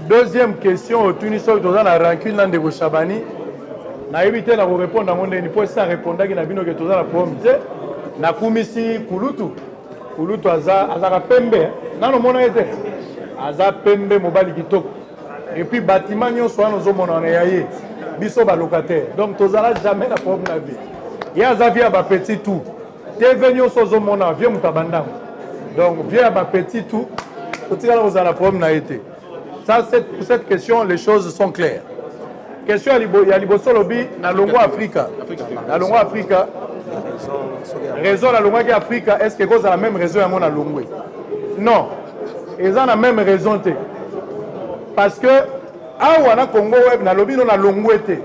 deuxième question, tu nous sommes dans la rancune dans le Shabani. Na évité de répondre à mon dernier point, ça répondait qu'il y a bien que tout ça la promise. Na kumisi kulutu aza pembe. Na no mona ete. Aza pembe mobali kitoko. Et puis bâtiment nyonso wana ozomona na yaye. Biso ba locataire. Donc tozala jamais la problème na vie. Ya zavia ba petit tout. TV nyonso ozomona vieux mutabandang. Donc vieux ba petit tout. Otikala ozala problème na été. Ça pour cette question les choses sont claires. Question ya liboso lobi na longo Africa. Na longo Africa. Raison la longo Africa est-ce que cause la même raison ya mona longo? Non. Ils ont la même raison te. Parce que awa na Congo web na lobi no na longwete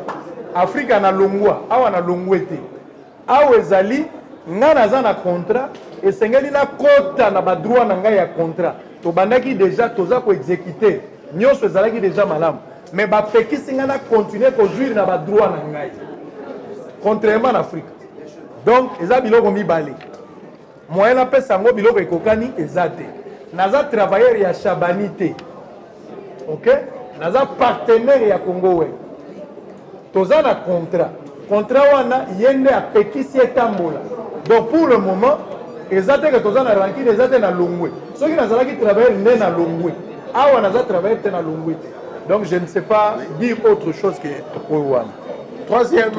Afrika na longwa awa na longwete awa ezali nga naza na contrat esengeli na kota na ba droit na ngai ya contrat to bandaki déjà toza ko exécuter nyonso ezalaki déjà malamu mais ba pekisi nga na continuer ko jouir na ba droit na ngai contrairement en Afrique. Donc eza biloko mibale moyen na pesa ngo biloko ekokani ezate naza travailleur ya Shabani te. OK? Naza partenaire ya Congo web. Toza na contrat wana yende a pekisi etambola. Donc pour le moment, ezate que toza na ranking ezate na longwe. Ceux qui nazala ki travailler ne na longwe. Awa naza travailler te na longwe. Donc je ne sais pas dire autre chose que Owan. Troisième.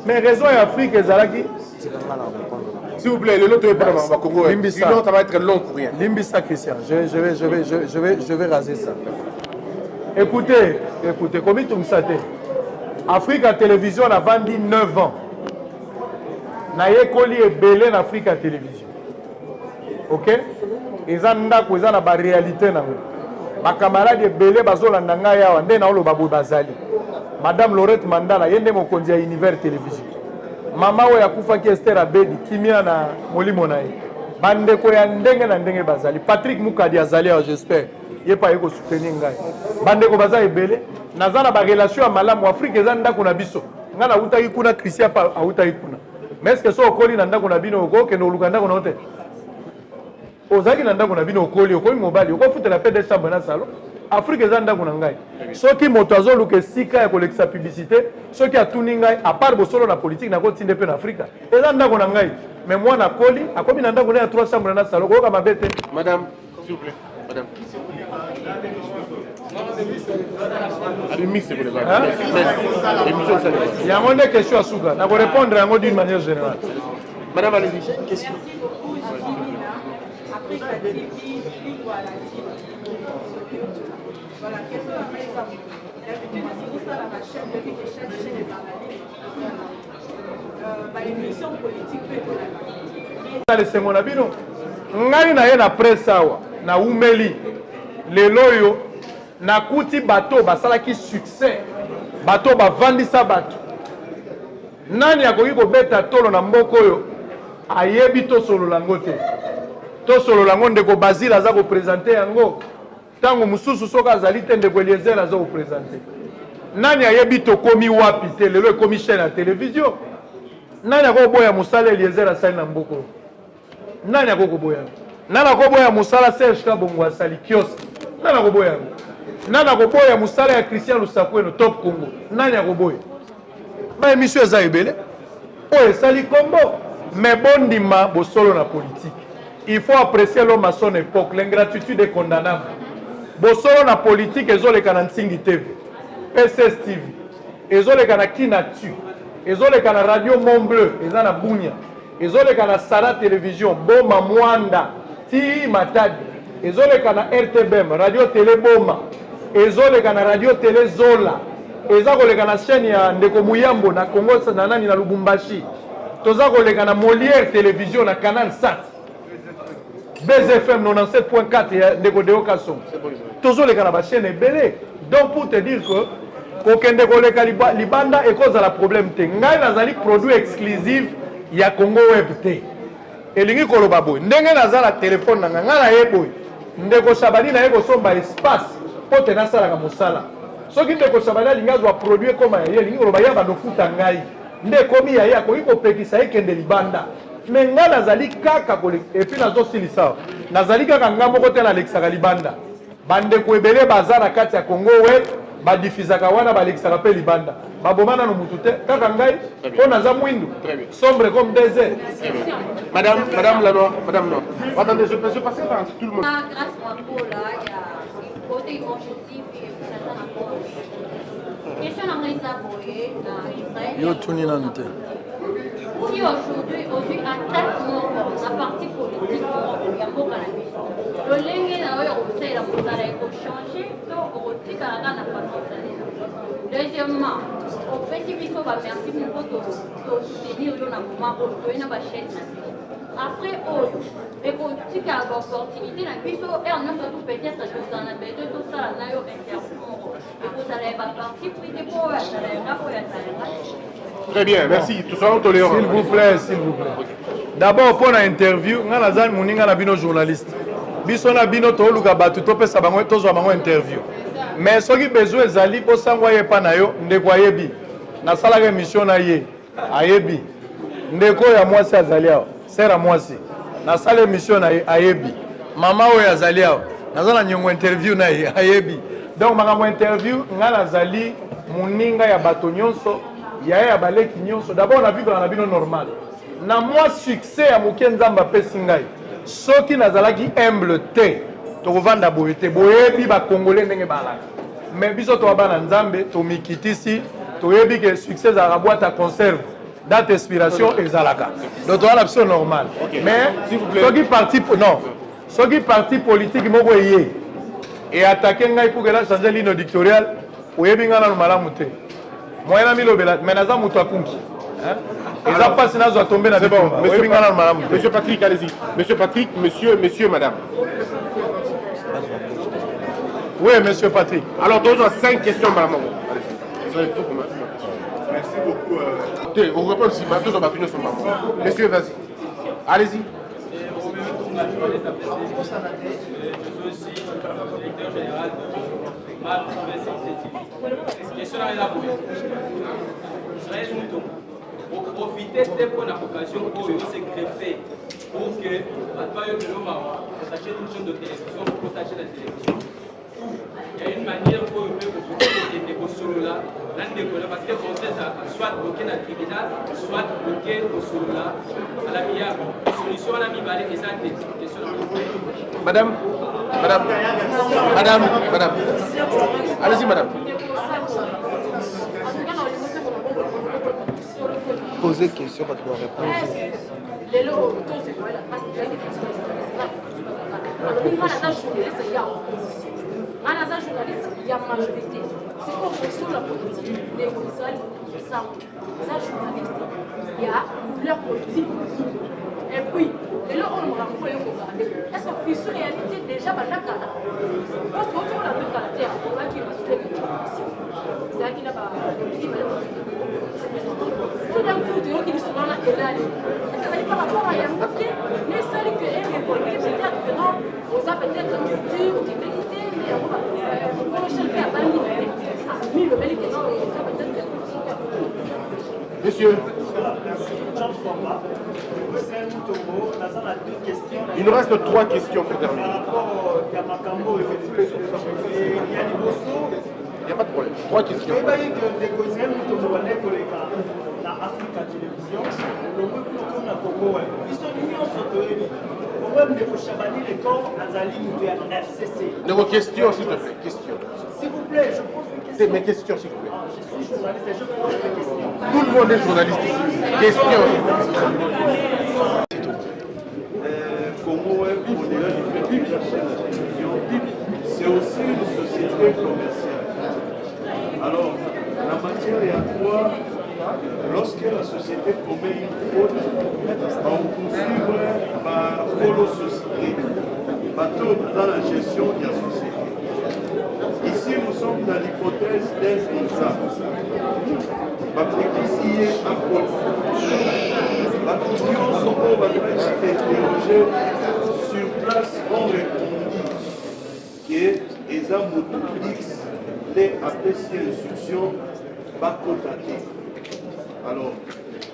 Mais raison en Afrique ezalaki. S'il vous plaît, le lot est pas dans le Congo. Sinon, ça va être long pour rien. Limbisa Christian, je vais raser ça. Écoutez, comme tu me sais, Africa Télévision a vendu 9 ans. Naye Koli est belé en Africa Télévision. OK? Ils ont la réalité. Ma camarade est belé, bazolanda ngaya wande na olo babu bazali. Madame Laurette Mandala, yende mokonzi ya Univers Télévision. Mama oya kufaki Esther Abedi kimia na molimo na ye bandeko ya ndenge na ndenge bazali Patrick Mukadi azali j'espère yepa yeko soutenir ngai bandeko bazali ebele nazana ba relation ya malamu Afrique eza ndako na biso ngana utaki kuna Christian pa utaki kuna mais est-ce que so okoli na ndako na bino oko ke no lukanda ko note ozaki na ndako na bino okoli okomi mobali okofutela pe de chambre na salon Afrique eza ndako na ngai soki moto azoluka esika ya kolekisa publicité soki atuni ngai à part bosolo na politique nakotinde mpe na Afrika eza ndako na ngai mais mwana akoli akomi na ndako na ya 3 chambre na salon koyoka mabe te. Madame, s'il vous plaît, madame. Il y a une question à Souga. Je vais répondre à d'une manière générale. Madame, allez-y. Question. Ngai na ye na presse awa na umeli leloyo na kuti bato basalaki succès bato bavandisa bato nani akoki kobeta tolo na mboko oyo ayebi tosolola yango te tosolola yango ndeko Basile aza kopresente yango ntango mosusu soki azali te ndeko Eliezer aza kopresente nani ayebi tokomi wapi te lelo ekomi chaîne ya télévision nani akoboya mosala Eliezer asali na mboko oyo nani akoboya nani akoboya mosala Serge Kabongo asali kiosk nani akoboya nani akoboya mosala ya Christian Lusakweno Top Congo nani akoboya ba émission eza ebele oyo esali kombo mais bondima bosolo na politique il faut apprécier l'homme à son époque l'ingratitude est condamnable bosolo na politique ezoleka na Ntingi TV PSS TV ezoleka na Kinatu ezoleka na Radio Mont Bleu eza na Bunya ezoleka na Sara Télévision Boma Mwanda Ti Matadi ezoleka na RTBM Radio Télé Boma ezoleka na Radio Télé Zola eza koleka na chaîne ya Ndeko Muyambo na Congo na nani na Lubumbashi toza koleka na Molière Télévision na Canal 7 BZFM 97.4 ya Ndeko Deo Kasson tozoleka na ba chaîne ebele donc pour te dire que kokende koleka libanda ekozala problème te ngai nazali produit exclusif ya Congo Web te elingi koloba boy ndenge nazala téléphone nanga ngana yeboy ndeko Shabani na yeko somba espace pote nasalaka mosala soki ndeko Shabani alinga zwa produit koma ya ye lingi koloba ya banofuta ngai ndekomi ya ye akoki kopekisa ekende libanda me nga nazali kaka epi nazosilisa nazali kaka nga moko te nalekisaka libanda bandeko ebele baza na kati ya Congo Web badifizaka wana balekisaka pe libanda babomana no mutu te kaka ngai po naza mwindu sombre comme des airs. Madame Lanoir, Madame Noir. Attendez, je passer par tout le monde. Grâce à Paul, il y a un côté objectif et question dans les aboyés dans Israël. Si aujourd'hui, attaque la partie politique il y a beaucoup de le lingue n'a changer donc politique à la deuxièmement au petit qui sont merci pour soutenir le moment pour une chaîne après les politiques à l'opportunité la puisse et on a surtout peut-être que vous en avez tout ça là yo interview et vous allez pas partir pour Très bien, merci. Tout ça, tolérant. S'il vous plaît, s'il vous plaît. D'abord, pour l'interview, nous avons un journaliste. Nous avons un interview. Mais ce qui est besoin, c'est que vous avez na salaka émission na ye ayebi ndeko ya mwasi azalia sera mwasi na sala émission na ye ayebi mama oyo azalia nazala nyongo interview na ye ayebi donc makambo interview nga nazali muninga ya bato nyonso ya baleki nyonso d'abord na vivre na bino normal na moi succès ya moke nzamba pesi ngai soki nazalaki humble te tokovanda boye te boyebi bakongole ndenge balaka mais biso tobana nzambe tomikitisi toyebi ke succès za boîte à conserve date inspiration ezalaka donc toala biso normal mais soki parti non soki parti politique moko eye et attaquer ngai pour que la changer ligne éditoriale oyebi ngana no malamu te moyena milobela mais naza mutu akunki hein eza pas sina zo tomber na c'est bon oyebi ngana no malamu te monsieur Patrick allez-y monsieur Patrick monsieur madame. Oui, monsieur Patrick. Alors, donc, 5 questions, madame. Merci beaucoup. On répond aussi, monsieur, vas-y. Allez-y. Pour profiter de l'occasion pour se greffer pour que s'achète une chaîne de télévision, pour s'acheter la télévision. Il y a une manière pour eux de négocier là, parce que français, soit bloqué dans le tribunal, soit bloqué au solo là, à la mienne. La solution à la mienne, c'est ça, Madame. Allez-y, madame. Posez question, pas de répondre. Ana journaliste ya majorité c'est pour question la politique des journalistes ça journaliste il y a leur politique et puis et là on va regarder est-ce que puis sur réalité déjà parce que autour la deux caractères on va qui va se faire c'est qui n'a pas tout d'un coup de qui sont là et là c'est par rapport à Yann mais celle que elle est volée peut-être que non on a peut-être une culture qui vérité mais on va Monsieur. Il nous reste 3 questions pour terminer. Il n'y a pas de problème. 3 questions. Nos questions, s'il te plaît. Questions. S'il vous plaît, je pose une question. C'est mes questions, s'il vous plaît. Je suis journaliste et je pose des questions. Tout le monde est journaliste ici. Questions. Congo Web, au-delà du fait de la chaîne de télévision, c'est aussi une société commerciale. Alors, la matière est à quoi lorsque la société commet une faute, on poursuivre par société, dans la gestion de la société. Ici, nous sommes dans l'hypothèse d'un exemple. Ici, un code. La question va être interrogée sur place, on répondit que les amoutouplix, les appréciés instructions, va contacter. Alors,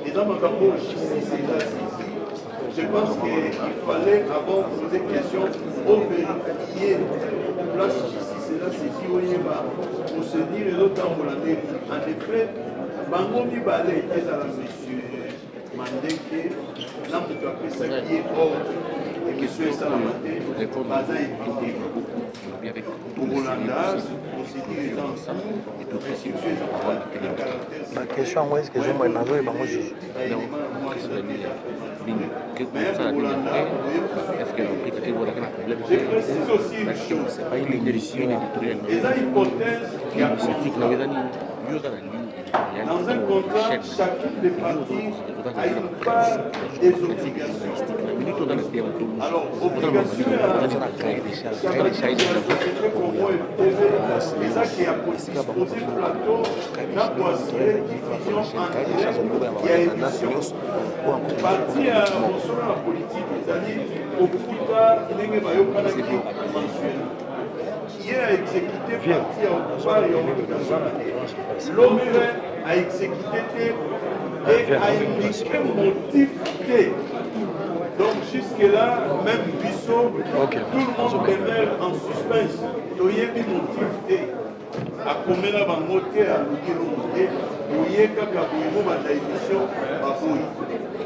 et dans ma rapport justice et la saisie, je pense qu'il fallait avant de poser des questions, on vérifier place justice et la saisie, pour se dire l'autre en hollandais. En effet, Bangomi Balé était dans la monsieur Mandeke, là où tu as fait ça qui est hors, et monsieur Salamate, Baza et Pité. Pour Hollanda, on s'est dit les enfants, et tout ça, La question est-ce que je me nazo et bango juge. Je précise aussi une chose. Les hypothèses qui dans un contrat, chacune des parties a une part des obligations. Alors, obligation à la société Congo et TV, ça qui a disposé plateau, n'a pas assuré diffusion en direct et à émission. Parti à la politique, c'est-à-dire au Boukuta, il n'est pas mensuel. Qui a exécuté parti à Okupa et l'homme a exécuté et a indiqué motif T. Donc jusque-là, même Bissot, tout le monde demeure en suspense. Il y a eu motif T. A combien la banque à l'outil, il y a émission.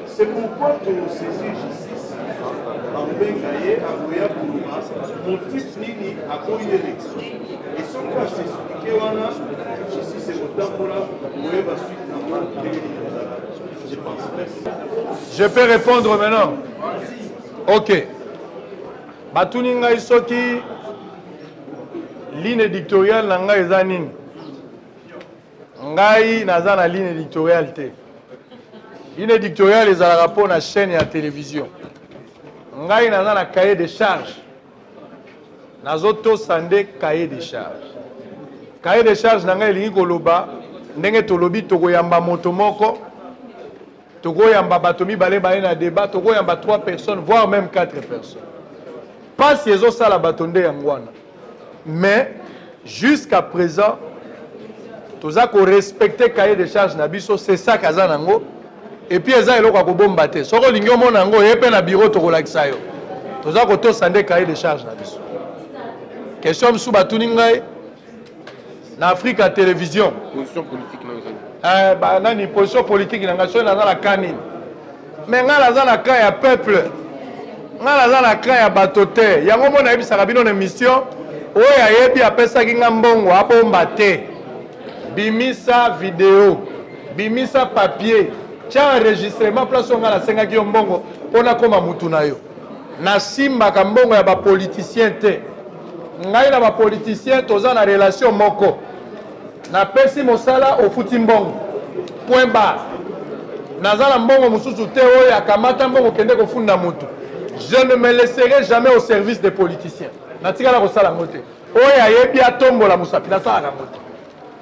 C'est pourquoi pour saisir justice, en Bengaye, à Goya Bouluma, motif Nini a connu l'élection. Et ce cas s'expliquer, justice c'est le temps pour la suite je pense. Merci. Je peux répondre maintenant. Ok. Batuni ngai soki ligne éditoriale na ngai eza nini? Ngai naza na ligne éditoriale te. Ligne éditoriale ezalaka mpo na chaîne ya télévision. Ngai naza na cahier de charge. Nazotosa nde cahier de charge. Cahier de charge na ngai elingi koloba ndenge tolobi tokoyamba moto moko, tokoyamba bato mibale baye na débat, tokoyamba 3 personnes, voire même 4 personnes. Pas si ezosala bato nde yango wana. Mais jusqu'à présent, toza ko respecter cahier de charge na biso, c'est ça kaza nango. Et puis eza eloko akobomba te. Soko lingi omona nango yepe na bureau tokolakisa yo. toza kotosa nde cahier de charge na biso. Question msu batuni ngai na Africa Télévision. Position politique non ba nani position politique na ngai so na la kanini. Mais nga naza na camp ya peuple. Nga naza na camp ya bato te. Yango mona yebisaka bino na émission oyo ayebi apesaki nga mbongo abomba te. Bimisa vidéo, bimisa papier, tia enregistrement place nga nasengaki yo mbongo mpona koma mutu na yo. Nasimbaka mbongo ya bapoliticien te. Ngai na bapoliticien toza na relation moko. Napesi mosala ofuti mbongo. Point barre. Nazala mbongo mususu te oyo akamata mbongo kende kofunda mutu. Je ne me laisserai jamais au service des politiciens. Natika la kosala ngote. Oyo ayebi atombola musapi nasala ngote.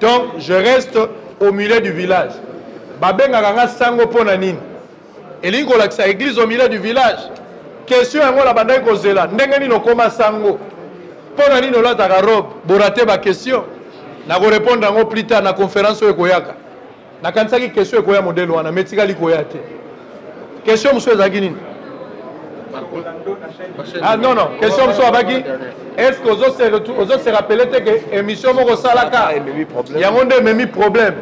Donc je reste au milieu du village. Babenga kanga sango pona nini. Elingo lakisa église au milieu du village. Question yango la bandai kozela. Ndenge nini okoma sango. Pona nini olataka robe. Borate ba question. Na ko répondre yango plus tard na conférence oyo koyaka. Na kansaki question ekoya modèle wana metika likoya te. Question monsieur ezaki nini? Ah non non, question monsieur abaki. Est-ce que ozo se rappeler que émission moko salaka yango nde memi problème.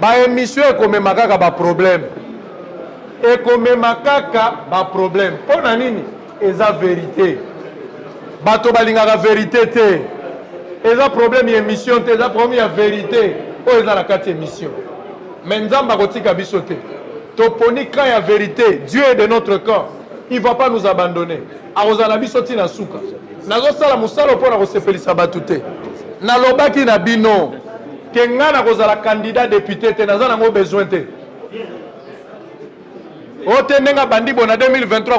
Ba émission ekomema kaka ba problème. Ekomema kaka ba problème. Pona nini? Eza vérité. Bato balingaka vérité te. Eza problème ya émission te, eza problème ya vérité. O eza na kati émission. Mais Nzamba kotika biso te. Toponi quand ya vérité, Dieu est de notre camp. Il ne va pas nous abandonner. Arozana biso ti na suka. Nazo sala musalo pona ko sepelisa batu te. Na lobaki na bino ke ngana kozala candidat député te nazana ngo besoin te. Ote nenga bandi bona 2023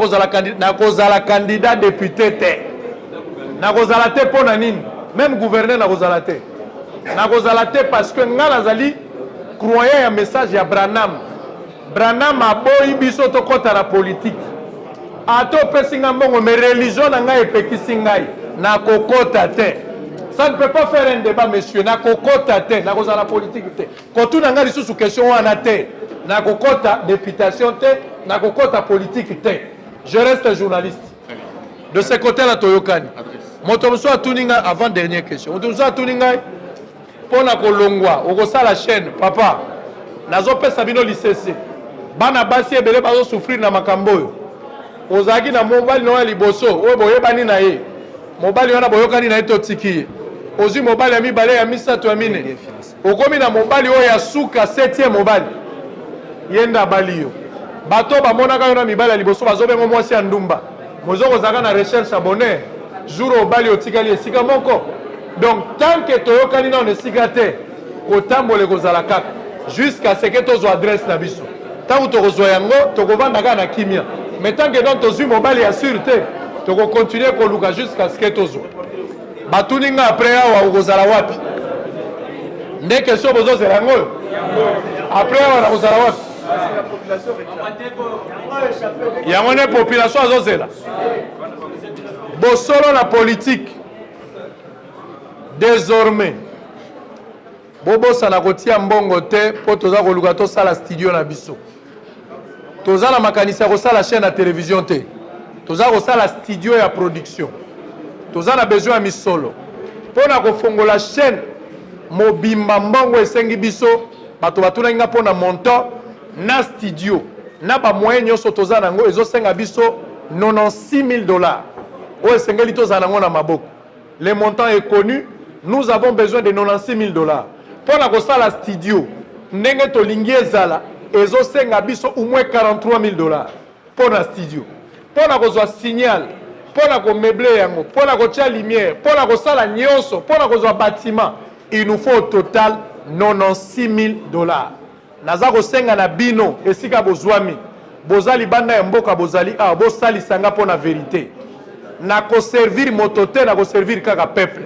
kozala candidat député te. Na kozala te pona nini? Même gouverneur na kozala te. Na kozala te parce que ngana zali croyant ya message ya Branham. Branham aboyi biso to kota la politique. Ato pesinga mbongo mais religion na ngai epekisi ngai na kokota te. Ça ne peut pas faire un débat monsieur na kokota te na kozala politique te. Kotuna ngai lisusu question wana te. Na kokota députation te, na kokota politique te. Je reste journaliste. De ce côté-là toyokani. Motomso atuninga avant dernière question. Motomso atuninga pona kolongwa okosala chaîne papa. Nazo pesa bino licence. Bana basi ebele bazo souffrir na makambo oyo. Ozaki na mobali no liboso oyo boyebani na ye. Mobali wana boyokani na ye totiki. Ozi mobali ya mibale ya misato ya mine. Okomi na mobali oyo ya suka 7e mobali. Yenda bali yo. Bato ba monaka yo na mibale ya liboso bazobengo mwasi ya ndumba. Mozoko zaka na recherche abonné. Jour au bali otikali esika moko. Donc tant que toyokani na on esika te, kotambola kozala kaka jusqu'à ce que tozo adresse na biso. Tant to kozwa yango tokovanda kaka na kimia. Mais tant que donc tozwi mobali ya sûreté, toko continuer koluka jusqu'à ce que tozo. Batuninga après awa kozala wapi? Nde question bozo zela ngo. Après awa kozala wapi? Yango ne population azozela. Bosolo la politique. Désormais, Bobo Sanakotia Mbongo te po toza koluka to sala studio na biso. Toza na makanisa ko sala chaîne à télévision te. Toza ko sala studio ya production. Toza na besoin ya misolo. Pona ko fongola chaîne mobimba mbongo esengi biso bato batuna nga pona montant na studio. Na ba moyen nyonso toza nango ezosenga biso $96,000. O esengeli toza nango na maboko. Le montant est connu. Nous avons besoin de $96,000. Pour la kosala studio, ndenge tolingi ezala, ezosenga biso au moins $43,000 pour la studio. Pour la kozwa signal, pour la ko meubler yango, pour la kotia lumière, pour la kosala nyonso, pour la kozwa bâtiment, il nous faut au total $96,000. Naza kosenga na bino esika bozwami. Bozali banda ya mboka bozali a bosali sanga pour la vérité. Na ko servir motote na ko servir kaka peuple.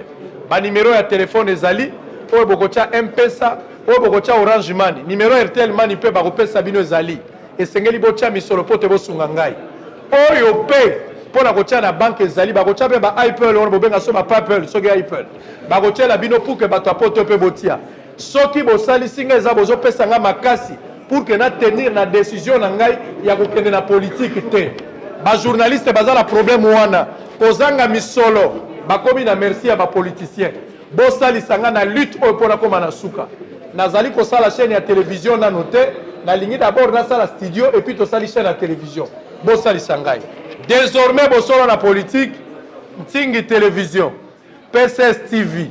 Ba numéro ya téléphone ezali oyo bokotia M-Pesa oyo bokotia Orange Money numéro RTL Money pe ba kopesa bino ezali esengeli botia misolo pote bosunga ngai oyo pe pona kotia na banque ezali ba kotia pe ba Apple on bobenga so ba Apple soki Apple ba kotia la bino pour que bato apoto pe botia soki bosali singa eza bozo pesa nga makasi pour que na tenir na décision na ngai ya kokende na politique te ba journaliste baza la problème wana kozanga misolo bakomi na merci ya ba politicien bosali sanga na lutte oyo pona koma na suka nazali kosala chaîne ya télévision na noté na lingi d'abord na sala studio et puis to sali chaîne ya télévision bosali sangai désormais bosolo na politique Ntingi télévision PCS TV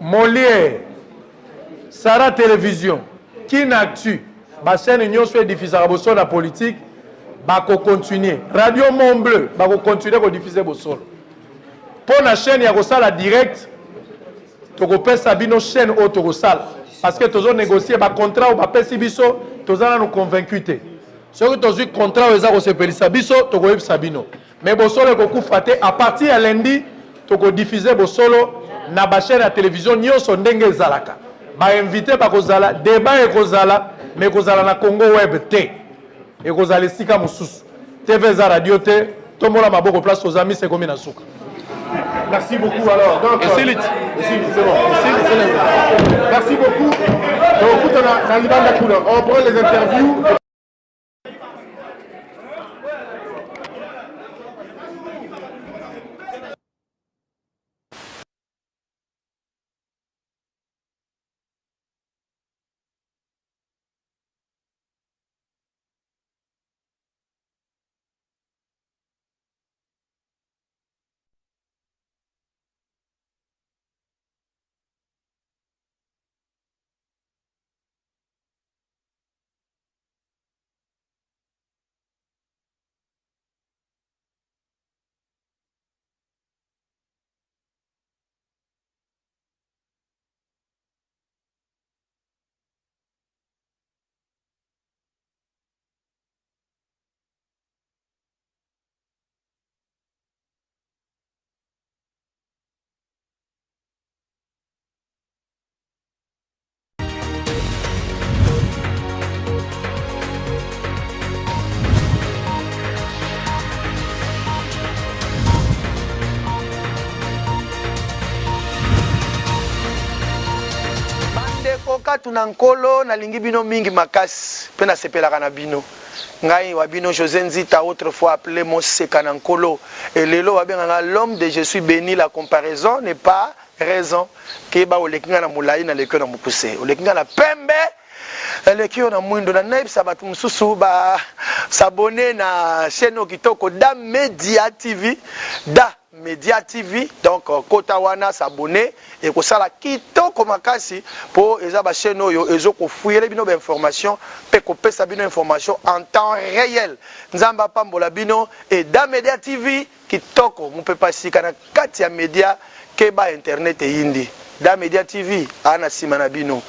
Molière Sara télévision Kinactu ba chaîne nyonso diffuser bosolo na politique bako continuer Radio Mont Bleu bako continuer ko diffuser bosolo pour la chaîne ya kosala direct toko pesa bino chaîne o toko sala parce que tozo négocier ba contrat ou ba pesi biso tozana nous convaincu te soki tozwi contrat eza ko sepelisa biso toko yebisa bino mais bosolo ko kufa à partir ya lundi toko diffuser bosolo na ba chaîne ya télévision nyonso ndenge ezalaka ba invité ba kozala débat e kozala mais kozala na Congo web te et kozala esika mosusu TV za radio te tombola maboko place aux amis c'est comme na suka. Merci beaucoup alors. Donc, c'est bon. Merci beaucoup. Donc, on prend les interviews. Tuna nkolo na lingi bino mingi makasi pe na sepelaka na bino ngai wa bino José Nzita autrefois appelé Moseka na nkolo et lelo wa benga l'homme de je suis béni la comparaison n'est pas raison ke ba olekinga na mulai na lekyo na mukuse olekinga na pembe lekyo na mwindo na naib sabatu mususu ba s'abonner na chaîne kitoko Da Media TV Media TV donc Kotawana s'abonner et ko sala kitoko makasi pour eza ba chaîne oyo ezo ko fouiller bino ba information pe ko pesa bino information en temps réel nzamba pambola bino et Da Media TV kitoko mu pe pasika na kati ya media ke ba internet e yindi Da Media TV ana sima na bino